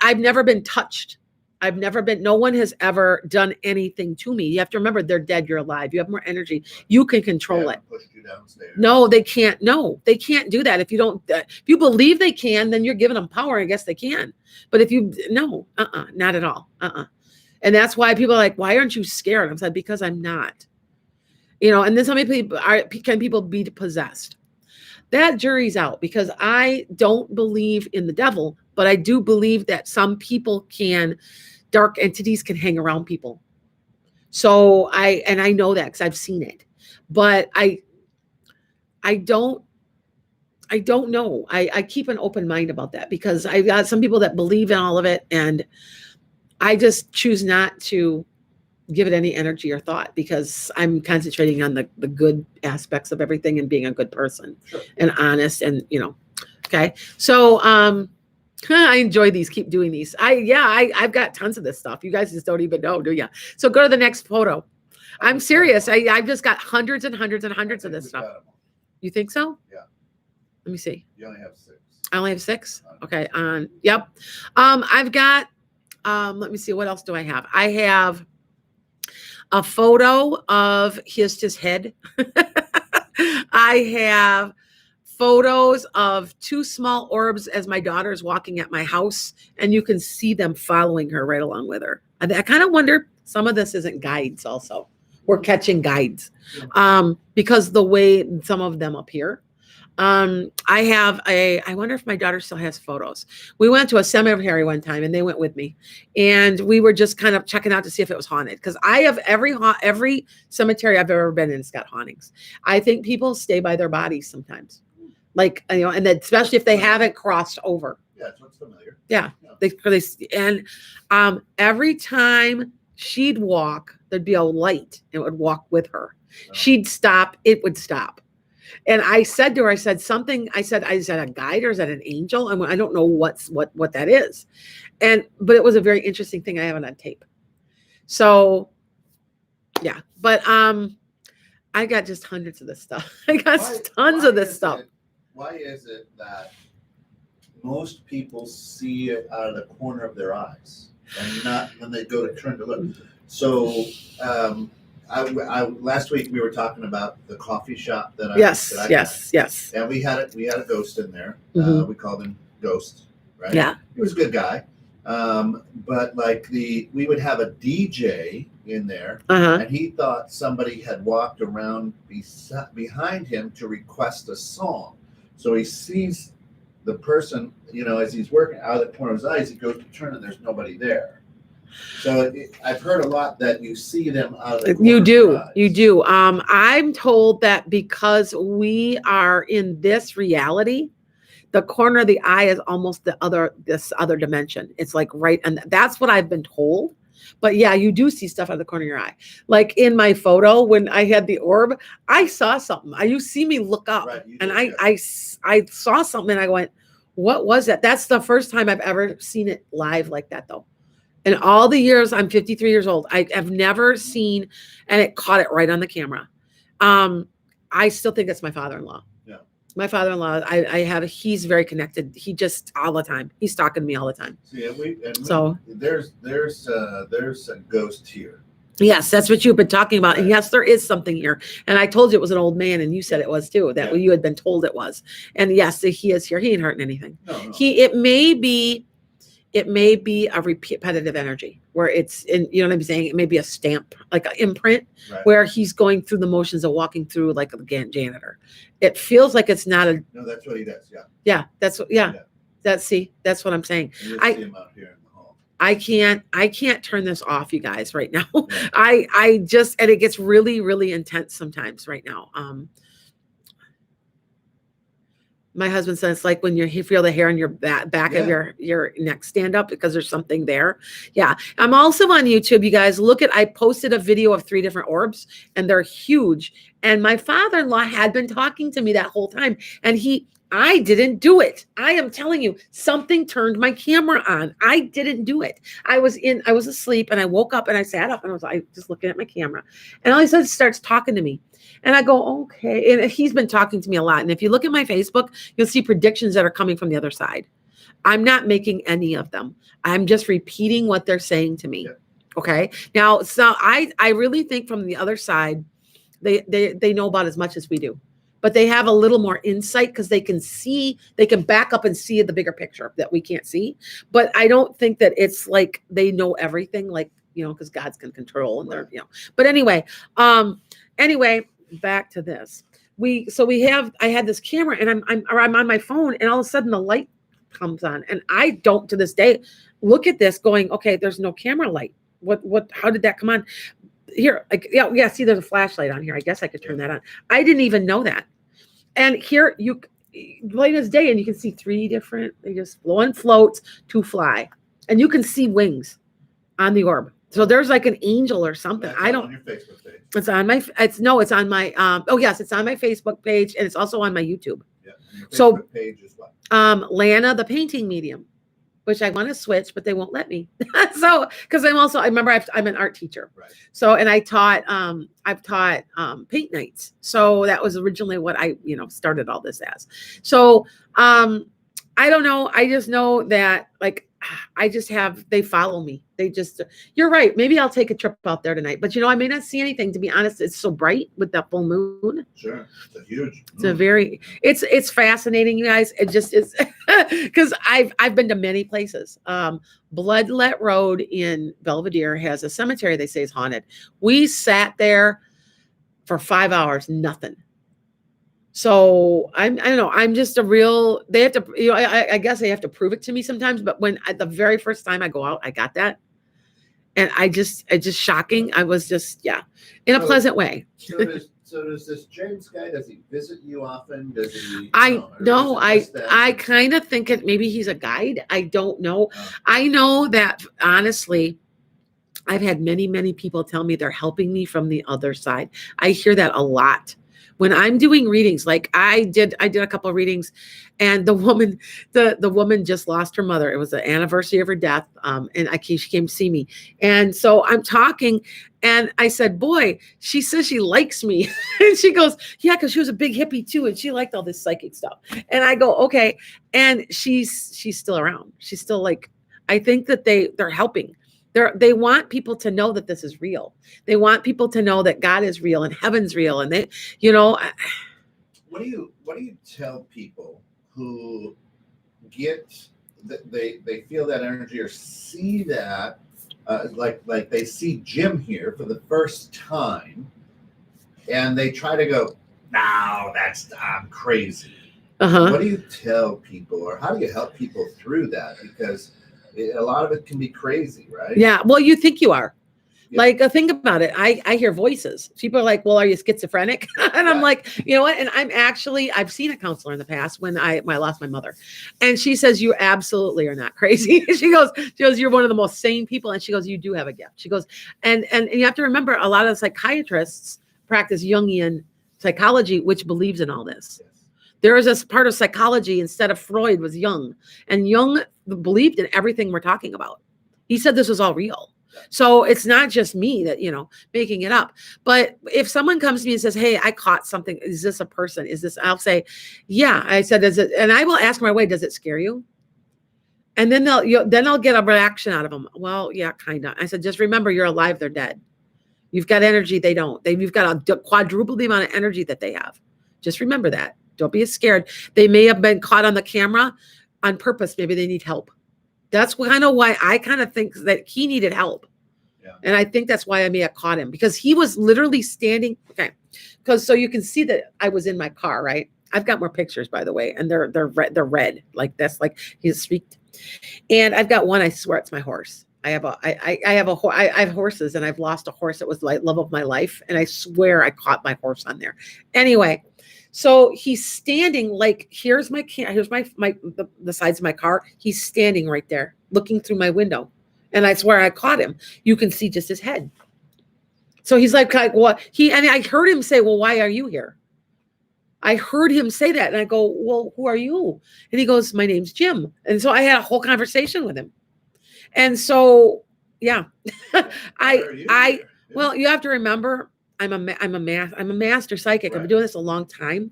I've never been touched. No one has ever done anything to me. You have to remember, they're dead, you're alive. You have more energy. You can control it. Pushed you downstairs. No, they can't. No, they can't do that. If you believe they can, then you're giving them power. I guess they can. But not at all. And that's why people are like, why aren't you scared? I'm like, because I'm not. And then so many people can people be possessed? That jury's out, because I don't believe in the devil, but I do believe that some people dark entities can hang around people. So I know that because I've seen it, but I don't know. I keep an open mind about that, because I've got some people that believe in all of it, and I just choose not to give it any energy or thought, because I'm concentrating on the good aspects of everything and being a good person. Sure. And honest, and okay. So I enjoy these. Keep doing these. I've got tons of this stuff. You guys just don't even know, do you? So go to the next photo. I'm serious. I've just got hundreds and hundreds and hundreds of this stuff. You think so? Yeah. Let me see. You only have 6. I only have 6. Okay. Yep. I've got. Let me see. What else do I have? I have a photo of his head. I have photos of 2 small orbs as my daughter's walking at my house, and you can see them following her right along with her. I kind of wonder, some of this isn't guides also. We're catching guides because the way some of them appear. I wonder if my daughter still has photos. We went to a cemetery one time, and they went with me, and we were just kind of checking out to see if it was haunted. Because I have every cemetery I've ever been in, it's got hauntings. I think people stay by their bodies sometimes. like, and then especially if they haven't crossed over. Yeah, it looks familiar. Yeah. And every time she'd walk, there'd be a light and it would walk with her. So, She'd stop, it would stop. And I said to her, I said something, I said, is that a guide or is that an angel? And I don't know what that is. But it was a very interesting thing. I have it on tape. So yeah, but I got just hundreds of this stuff. I got tons of this stuff. Why is it that most people see it out of the corner of their eyes and not when they go to turn to look? So I last week we were talking about the coffee shop that I Yes. and we had a ghost in there. Mhm. We called him Ghost, right? Yeah. He was a good guy. But like we would have a DJ in there, Uh-huh. and he thought somebody had walked around behind him to request a song. So he sees the person, as he's working out of the corner of his eyes, he goes to turn and there's nobody there. So I've heard a lot that you see them out of the corner You of do. your eyes. You do. I'm told that because we are in this reality, the corner of the eye is almost this other dimension. It's like right, and that's what I've been told. But yeah, you do see stuff out of the corner of your eye. Like in my photo, when I had the orb, I saw something. You see me look up, Right, you and did, I saw something, and I went, "What was that?" That's the first time I've ever seen it live like that, though. In all the years, I'm 53 years old, I have never seen, and it caught it right on the camera. I still think it's my father-in-law. Yeah. My father-in-law, he's very connected. He just all the time, he's talking to me all the time. See, So there's a ghost here. yes, that's what you've been talking about. And yes, there is something here. And I told you it was an old man, and you said it was too, that you had been told it was. And yes, he is here. He ain't hurting anything. No. It may be a repetitive energy where it's in, you know what I'm saying? It may be a stamp, like an imprint, Right. where he's going through the motions of walking through like a janitor. It feels like it's not a, No, that's what he does. Yeah. yeah, that's what, yeah. That's what I'm saying. And you'll I- see him out here in the hall. I can't turn this off, you guys, right now. Yeah. I just, and it gets really, really intense sometimes right now. My husband says it's like when you feel the hair on your back of your neck stand up because there's something there. Yeah. I'm also on YouTube, you guys. I posted a video of 3 different orbs, and they're huge. And my father-in-law had been talking to me that whole time, and I didn't do it. I am telling you, something turned my camera on. I didn't do it. I was asleep, and I woke up and I sat up and I was just looking at my camera. And all he says starts talking to me. And I go, okay. And he's been talking to me a lot. And if you look at my Facebook, you'll see predictions that are coming from the other side. I'm not making any of them. I'm just repeating what they're saying to me. Yeah. Okay. Now, so I really think from the other side, they know about as much as we do. But they have a little more insight because they can back up and see the bigger picture that we can't see. But I don't think that it's like they know everything, like, because God's can control and they're, But anyway, back to this. I had this camera, and I'm on my phone, and all of a sudden the light comes on, and I don't to this day look at this going, okay, there's no camera light. How did that come on? Here, see, there's a flashlight on here. I guess I could turn that on. I didn't even know that. And here, light as day, and you can see 3 different. They just one floats, 2 fly, and you can see wings on the orb. So there's like an angel or something. That's I don't. on your Facebook page. It's on my. It's on my. It's on my Facebook page, and it's also on my YouTube. Yeah. And your So- Facebook page is what? Lana, the painting medium, which I want to switch, but they won't let me. So, because I remember I'm an art teacher. Right. So, and I've taught paint nights. So that was originally what I, started all this as. So, I don't know. I just know that they follow me. You're right. Maybe I'll take a trip out there tonight, but I may not see anything, to be honest. It's so bright with that full moon. Sure. It's a huge. It's fascinating, you guys. It just is because I've been to many places. Bloodlet Road in Belvedere has a cemetery they say is haunted. We sat there for 5 hours, nothing. So I don't know. I'm just they have to, I guess they have to prove it to me sometimes. But the very first time I go out, I got that. And it's just shocking. I was just, in a pleasant way. So So does this James guy? Does he visit you often? Does he? No, or is it just that- I kind of think it maybe he's a guide. I don't know. Oh. I know that honestly, I've had many people tell me they're helping me from the other side. I hear that a lot. When I'm doing readings, like I did a couple of readings, and the woman just lost her mother. It was the anniversary of her death. And she came to see me. And so I'm talking, and I said, boy, she says she likes me. And she goes, yeah, because she was a big hippie too, and she liked all this psychic stuff. And I go, okay. And she's still around. She's still like, I think that they're helping. They want people to know that this is real. They want people to know that God is real and heaven's real. And they, what do you tell people who get they feel that energy or see that like they see Jim here for the first time, and they try to go, no, I'm crazy. Uh-huh. What do you tell people, or how do you help people through that? Because a lot of it can be crazy, right? Yeah. Well, you think you are. Yeah. Like, think about it. I hear voices. People are like, well, are you schizophrenic? And I'm like, you know what? And I've seen a counselor in the past when I lost my mother. And she says, you absolutely are not crazy. She goes, you're one of the most sane people. And she goes, you do have a gift. She goes, and you have to remember, a lot of psychiatrists practice Jungian psychology, which believes in all this. Yes. There is a part of psychology, instead of Freud, was Jung. And Jung believed in everything we're talking about. He said this was all real. So it's not just me that, making it up. But if someone comes to me and says, hey, I caught something, is this a person? I'll say, yeah. I said, is it? And I will ask my way, does it scare you? And then I'll get a reaction out of them. Well, yeah, kind of. I said, just remember, you're alive, they're dead. You've got energy they don't. You've got a quadruple the amount of energy that they have. Just remember that. Don't be scared. They may have been caught on the camera on purpose. Maybe they need help. That's kind of why I kind of think that he needed help. Yeah. And I think that's why I may have caught him, because he was literally standing. Okay. Because so you can see that I was in my car, right? I've got more pictures, by the way, and they're red like this, like he's streaked. And I've got one, I swear it's my horse. I have horses, and I've lost a horse that was like love of my life. And I swear I caught my horse on there. Anyway, so he's standing like, here's my the sides of my car. He's standing right there looking through my window. And I swear I caught him. You can see just his head. So he's like what? And I heard him say, well, why are you here? I heard him say that. And I go, well, who are you? And he goes, my name's Jim. And so I had a whole conversation with him. And so, yeah, well, you have to remember, I'm a master psychic. I've been doing this a long time.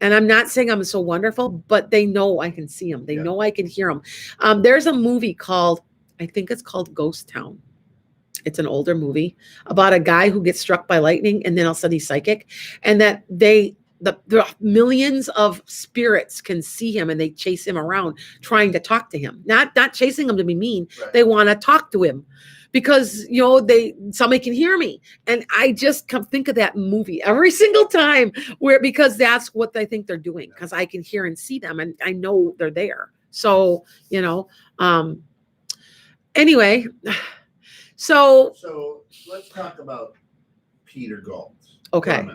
And I'm not saying I'm so wonderful, but they know I can see them. They know I can hear them. There's a movie I think it's called Ghost Town. It's an older movie about a guy who gets struck by lightning, and then all of a sudden he's psychic, and that the millions of spirits can see him, and they chase him around trying to talk to him. Not chasing him to be mean. Right. They want to talk to him because, somebody can hear me. And I just think of that movie every single time because that's what they think they're doing, because I can hear and see them, and I know they're there. So, anyway, so let's talk about Peter Galt. Okay.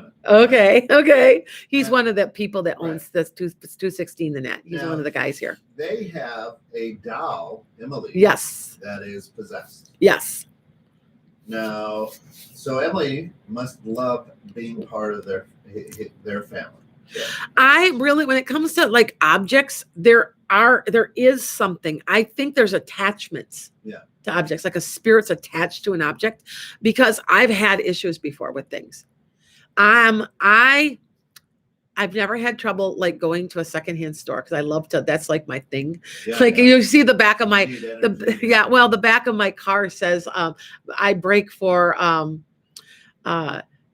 He's one of the people that owns this 216 The Net. He's one of the guys here. They have a doll, Emily. Yes. That is possessed. Yes. Now, so Emily must love being part of their family. Yeah. I really, when it comes to like objects, there is something. I think there's attachments. Yeah. To objects, like a spirit's attached to an object, because I've had issues before with things. I've never had trouble like going to a secondhand store, because I love to. That's like my thing. Yeah, you see the back of the back of my car says I break for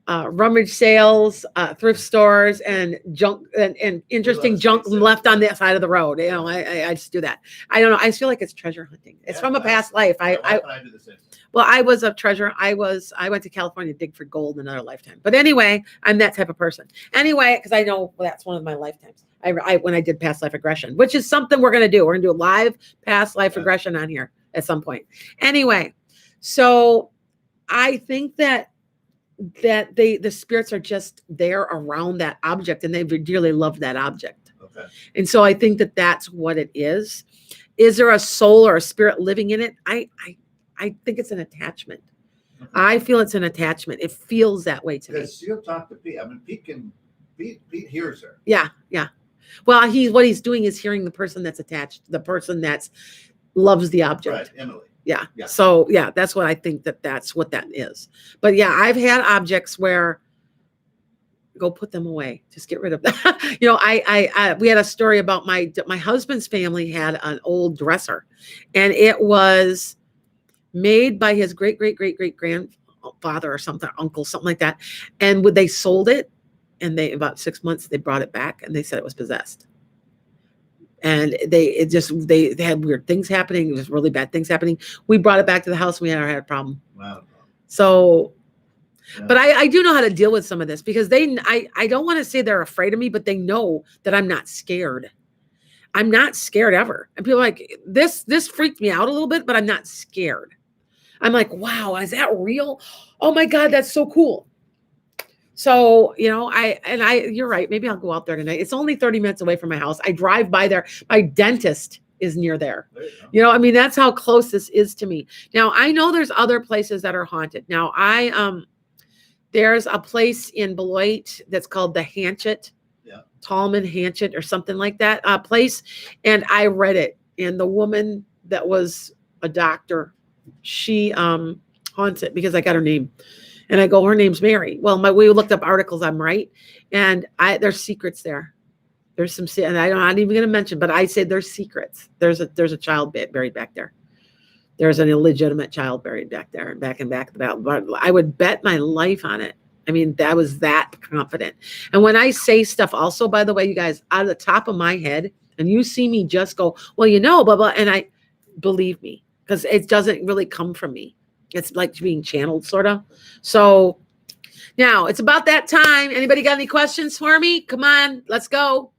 rummage sales, thrift stores, and junk and interesting junk left on the side of the road. I just do that. I don't know. I feel like it's treasure hunting. It's from a past life. I do the same. Well, I was a treasure. I went to California to dig for gold in another lifetime. But anyway, I'm that type of person. Anyway, because I know that's one of my lifetimes. When I did past life regression, which is something we're going to do. We're going to do a live past life regression on here at some point. Anyway, so I think that that the spirits are just there around that object and they dearly love that object. Okay. And so I think that that's what it is. Is there a soul or a spirit living in it? I think it's an attachment. Okay. I feel it's an attachment. It feels that way to me. Because she'll talk to Pete. I mean, Pete hears her. Yeah, yeah. Well, what he's doing is hearing the person that's attached, the person that's loves the object. Right, Emily. Yeah. Yeah. So yeah, that's what I think that's what that is. But yeah, I've had objects where go put them away. Just get rid of them. You know, we had a story about my husband's family had an old dresser, and it was made by his great grandfather or something, uncle, something like that. And they sold it, and they about 6 months they brought it back, and they said it was possessed. And they had weird things happening. It was really bad things happening. We brought it back to the house. We never had a problem. Wow. So, Yeah. but I do know how to deal with some of this because I don't want to say they're afraid of me, but they know that I'm not scared. I'm not scared ever. And people are like, this freaked me out a little bit, but I'm not scared. I'm like, wow, is that real? Oh my God, that's so cool. So, you know, you're right. Maybe I'll go out there tonight. It's only 30 minutes away from my house. I drive by there. My dentist is near there. There you go. You know, I mean, that's how close this is to me. Now, I know there's other places that are haunted. Now, there's a place in Beloit that's called the Hanchett, Yeah. Tallman Hanchett or something like that place. And I read it. And the woman that was a doctor, she haunts it because I got her name. And I go, her name's Mary. Well, we looked up articles. I'm right. And there's secrets there. There's some, and I'm not even going to mention, but I said there's secrets. There's a child buried back there. There's an illegitimate child buried back there and back about. But I would bet my life on it. I mean, I was that confident. And when I say stuff also, by the way, you guys, out of the top of my head, and you see me just go, well, you know, blah, blah. And I believe me, because it doesn't really come from me. It's like being channeled, sort of. So now it's about that time. Anybody got any questions for me? Come on, let's go.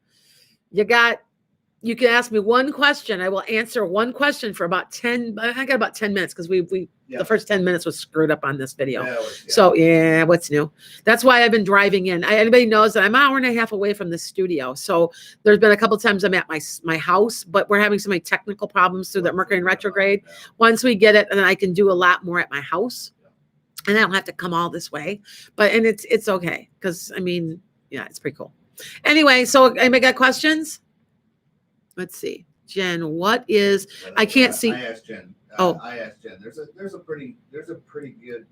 You can ask me one question. I will answer one question for about 10. I got about 10 minutes because the first 10 minutes was screwed up on this video. Yeah. So yeah, what's new? That's why I've been driving in. Anybody knows that I'm an hour and a half away from the studio. So there's been a couple times I'm at my house, but we're having so many technical problems through the Mercury in retrograde. Yeah. Once we get it, then I can do a lot more at my house, and I don't have to come all this way. And it's okay because I mean, yeah, it's pretty cool. Anyway, so anybody got questions? Let's see, Jen. I can't see. I asked Jen. I asked Jen. There's a pretty good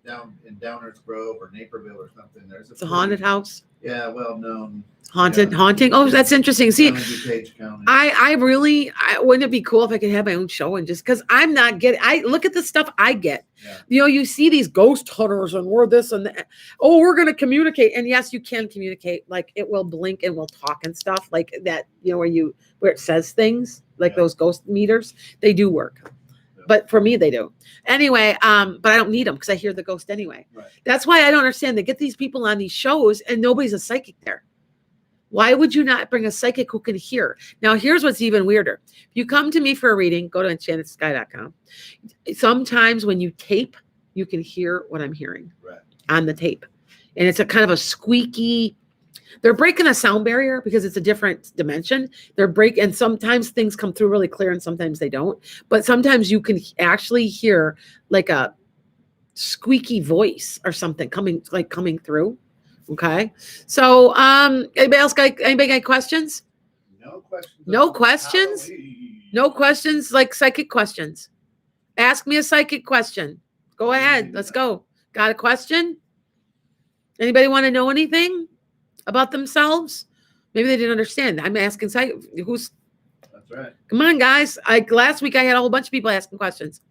down in Downers Grove or Naperville or something. It's a haunted house. Yeah, well known. Haunting. Oh, that's interesting. See, DuPage County. I wouldn't it be cool if I could have my own show and just because I'm not getting. I look at the stuff I get. Yeah. You know, you see these ghost hunters and we're this and that. Oh, we're going to communicate. And yes, you can communicate. Like it will blink and we'll talk and stuff like that. You know, where it says things like those ghost meters, they do work. But for me, they do. Anyway, but I don't need them because I hear the ghost anyway. Right. That's why I don't understand. They get these people on these shows and nobody's a psychic there. Why would you not bring a psychic who can hear? Now, here's what's even weirder. If you come to me for a reading, go to enchantedsky.com. Sometimes when you tape, you can hear what I'm hearing on the tape. And it's a kind of a squeaky. They're breaking a sound barrier because it's a different dimension. And sometimes things come through really clear and sometimes they don't. But sometimes you can actually hear like a squeaky voice or something coming through. Okay. So anybody got questions? No questions. No questions? No questions, like psychic questions. Ask me a psychic question. Go ahead. Let's go. Got a question? Anybody want to know anything about themselves? Maybe they didn't understand. I'm asking That's right. Come on, guys. Last week I had a whole bunch of people asking questions.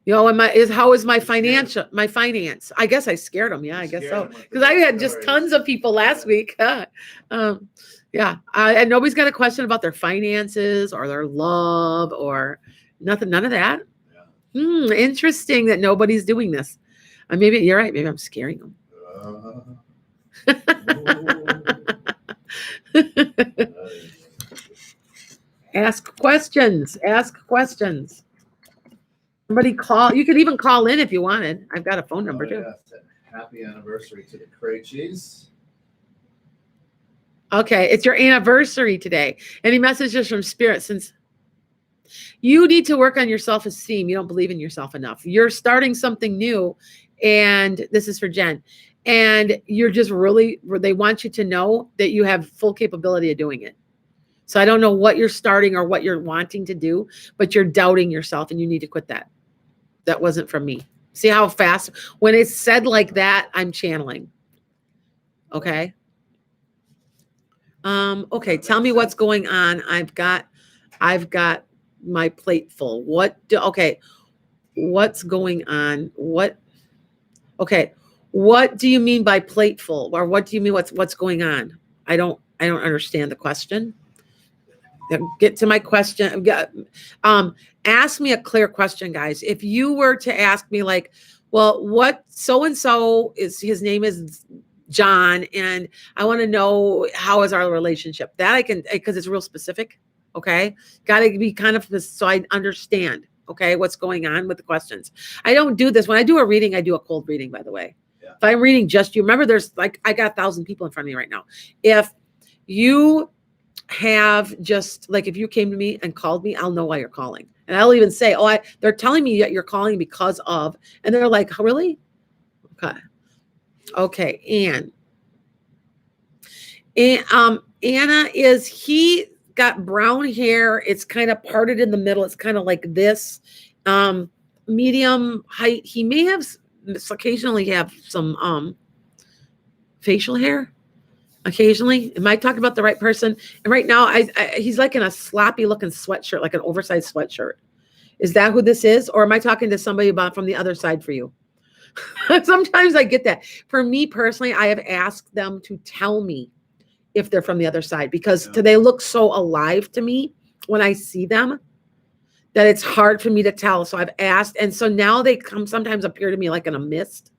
You know, how is my finance? I guess I scared them. Yeah, I guess so. Because I had just tons of people last week. Yeah. And nobody's got a question about their finances or their love or nothing. None of that. Yeah. Interesting that nobody's doing this. Maybe you're right. Maybe I'm scaring them. Ask questions. Somebody call. You could even call in if you wanted. I've got a phone number too. Yes. Happy anniversary to the Krejcis. Okay, it's your anniversary today. Any messages from Spirit? Since you need to work on your self-esteem, you don't believe in yourself enough. You're starting something new, and this is for Jen. And you're just really, they want you to know that you have full capability of doing it. So I don't know what you're starting or what you're wanting to do, but you're doubting yourself, and you need to quit that. That wasn't from me. See how fast, when it's said like that, I'm channeling. Okay. Okay. Tell me what's going on. I've got my plate full. Okay. What's going on? Okay. What do you mean by plate full? Or what do you mean what's going on? I don't understand the question. Get to my question. Ask me a clear question, guys. If you were to ask me like, well, what so-and-so is, his name is John, and I want to know how is our relationship. That I can, because it's real specific. Okay. Got to be kind of, so I understand, okay, what's going on with the questions. I don't do this. When I do a reading, I do a cold reading, by the way. Yeah. If I'm reading just you, remember there's like, I got 1,000 people in front of me right now. If you have just like, if you came to me and called me, I'll know why you're calling. And I'll even say, oh, they're telling me that you're calling because of, and they're like, oh, really? Okay. And Anna, he got brown hair. It's kind of parted in the middle. It's kind of like this, medium height. He may have occasionally have some, facial hair. Occasionally. Am I talking about the right person? And right now, he's like in a sloppy looking sweatshirt, like an oversized sweatshirt. Is that who this is? Or am I talking to somebody about from the other side for you? Sometimes I get that. For me personally, I have asked them to tell me if they're from the other side, because they look so alive to me when I see them that it's hard for me to tell. So I've asked. And so now they sometimes appear to me like in a mist,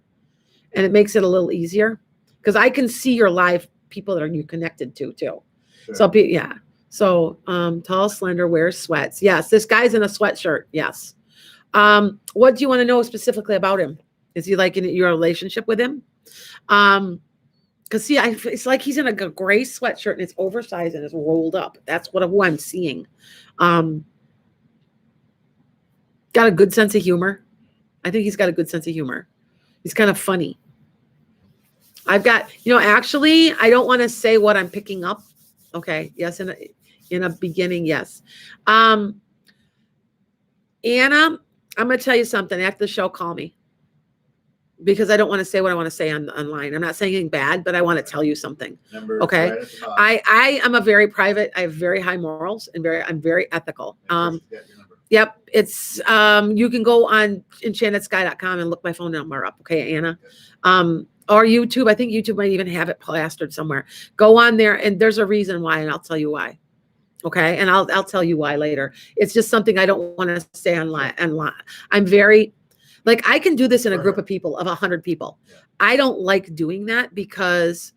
and it makes it a little easier because I can see your live people that are you connected to too. Sure. So yeah. So tall, slender, wears sweats. Yes. This guy's in a sweatshirt. Yes. What do you want to know specifically about him? Is he like in your relationship with him? Because see, it's like he's in a gray sweatshirt and it's oversized and it's rolled up. That's who I'm seeing. Got a good sense of humor. I think he's got a good sense of humor. He's kind of funny. I've got, actually, I don't want to say what I'm picking up. Okay. Yes. In a beginning. Yes. Anna, I'm going to tell you something. After the show, call me. Because I don't want to say what I want to say online. I'm not saying anything bad, but I want to tell you something. Okay. Right, I am a very private, I have very high morals and I'm very ethical. Yep. It's, you can go on enchantedsky.com and look my phone number up. Okay, Anna. Or YouTube. I think YouTube might even have it plastered somewhere. Go on there and there's a reason why, and I'll tell you why. Okay. And I'll tell you why later. It's just something I don't want to say online. I'm very, like, I can do this in a group of people, of 100 people. Yeah. I don't like doing that because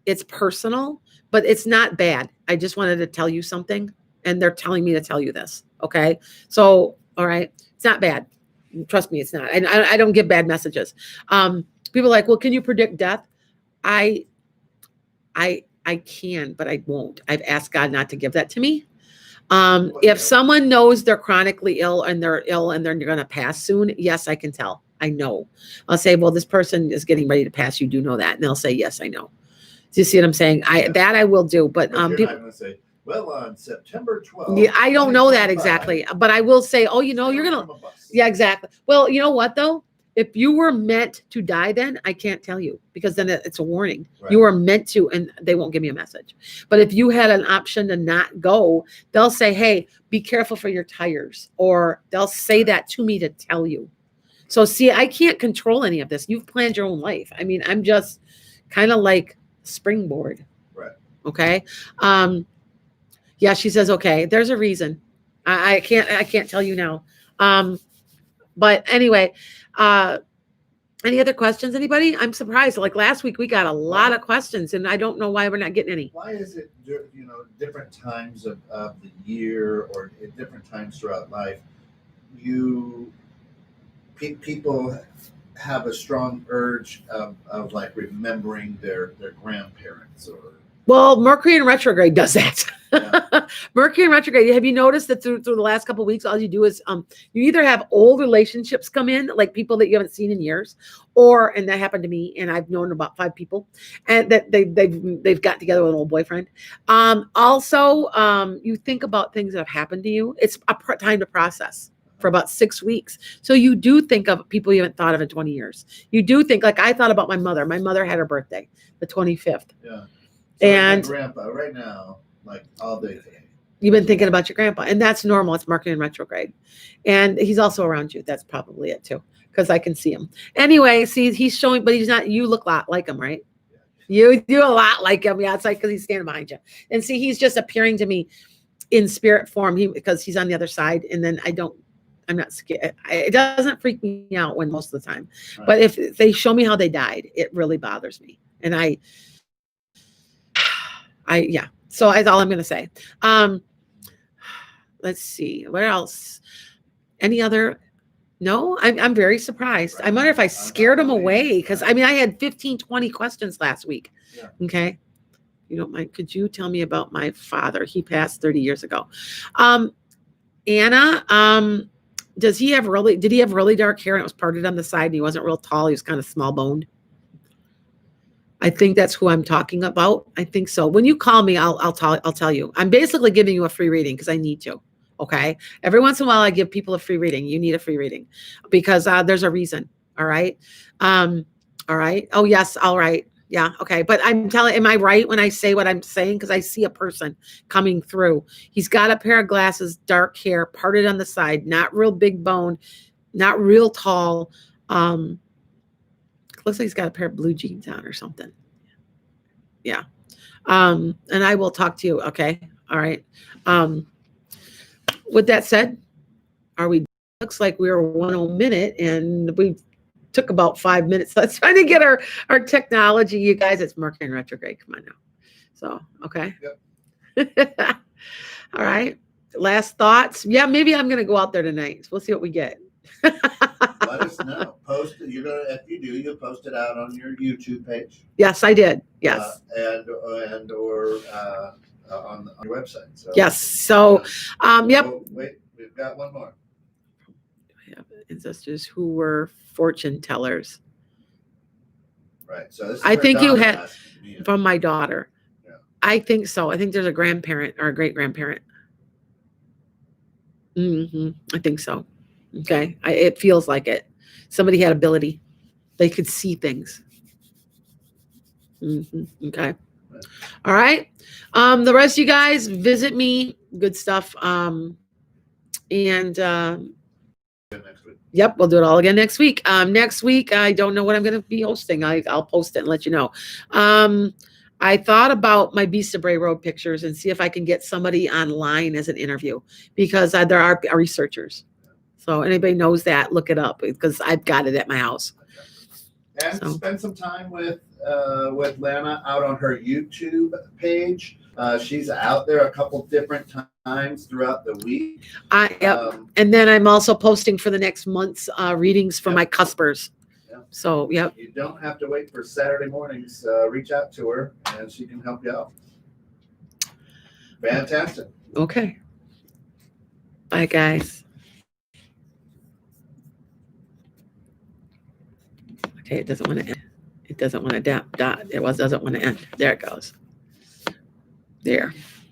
it's personal, but it's not bad. I just wanted to tell you something, and they're telling me to tell you this. Okay. So, all right. It's not bad. Trust me, it's not. I don't give bad messages. People are like, well, can you predict death? I can, but I won't. I've asked God not to give that to me. If someone knows they're chronically ill and they're going to pass soon, yes, I can tell. I know. I'll say, well, this person is getting ready to pass. You do know that. And they'll say, yes, I know. Do you see what I'm saying? That I will do. But you're not going to say, well, on September 12th. Yeah, I don't know that exactly. But I will say, oh, you're going to. Yeah, exactly. Well, you know what, though? If you were meant to die then, I can't tell you because then it's a warning. Right. You were meant to, and they won't give me a message. But if you had an option to not go, they'll say, hey, be careful for your tires. Or they'll say that to me to tell you. So see, I can't control any of this. You've planned your own life. I mean, I'm just kind of like springboard. Right. Okay. Yeah, she says, okay, there's a reason. I can't tell you now. But anyway, any other questions, anybody? I'm surprised. Like last week, we got a lot of questions, and I don't know why we're not getting any. Why is it, different times of the year or at different times throughout life, you people have a strong urge of like remembering their grandparents or Well, Mercury in retrograde does that. Yeah. Mercury in retrograde. Have you noticed that through the last couple of weeks, all you do is you either have old relationships come in, like people that you haven't seen in years, or and that happened to me, and I've known about 5 people, and that they've got together with an old boyfriend. Also, you think about things that have happened to you. It's a time to process for about 6 weeks. So you do think of people you haven't thought of in 20 years. You do think, like I thought about my mother. My mother had her birthday, the 25th. Yeah. And my grandpa right now, like all day today. You've been thinking about your grandpa, and that's normal. It's Mercury in retrograde, and he's also around you. That's probably it too, because I can see him. Anyway, see, he's showing, but he's not. You look a lot like him, right? You do a lot like him. Yeah, it's like because he's standing behind you, and see, he's just appearing to me in spirit form. Because he's on the other side, and then I'm not scared. It doesn't freak me out when most of the time, Right. but if they show me how they died, it really bothers me, and yeah. So that's all I'm going to say. Let's see. What else? Any other? No, I'm very surprised. I wonder if I scared them away because I had 15, 20 questions last week. Yeah. Okay. You don't mind? Could you tell me about my father? He passed 30 years ago. Anna, did he have really dark hair and it was parted on the side and he wasn't real tall? He was kind of small boned. I think that's who I'm talking about. I think so. When you call me, I'll tell you. I'm basically giving you a free reading because I need to. Okay. Every once in a while, I give people a free reading. You need a free reading because there's a reason. All right. All right. Oh yes. All right. Yeah. Okay. But am I right when I say what I'm saying? Because I see a person coming through. He's got a pair of glasses, dark hair, parted on the side, not real big bone, not real tall. Looks like he's got a pair of blue jeans on or something. Yeah. And I will talk to you. Okay. All right. With that said, looks like we were 1 minute and we took about 5 minutes. Let's try to get our technology. You guys, it's Mercury in retrograde. Come on now. So, okay. Yep. All right. Last thoughts. Yeah, maybe I'm going to go out there tonight. We'll see what we get. Let us know. Post it. If you do, you'll post it out on your YouTube page. Yes, I did. Yes. Or on your website. So, yes. So, yep. Oh, wait, we've got one more. I have ancestors who were fortune tellers. Right. So this is I think you Donna's had asking me. from my daughter. Yeah. I think so. I think there's a grandparent or a great grandparent. I think so. Okay. It feels like it. Somebody had ability. They could see things. Okay. All right. The rest of you guys visit me. Good stuff. Next week. Yep, we'll do it all again next week. Next week, I don't know what I'm going to be hosting. I'll post it and let you know. I thought about my Beast of Bray Road pictures and see if I can get somebody online as an interview because there are researchers. So anybody knows that, look it up because I've got it at my house. And So. spend some time with Lana out on her YouTube page. She's out there a couple different times throughout the week. Yep. And then I'm also posting for the next month's readings for my cuspers. Yeah. So, yep. You don't have to wait for Saturday mornings. Reach out to her and she can help you out. Fantastic. Okay. Bye, guys. Okay, it doesn't want to end. It doesn't want to dot. It doesn't want to end. There it goes. There.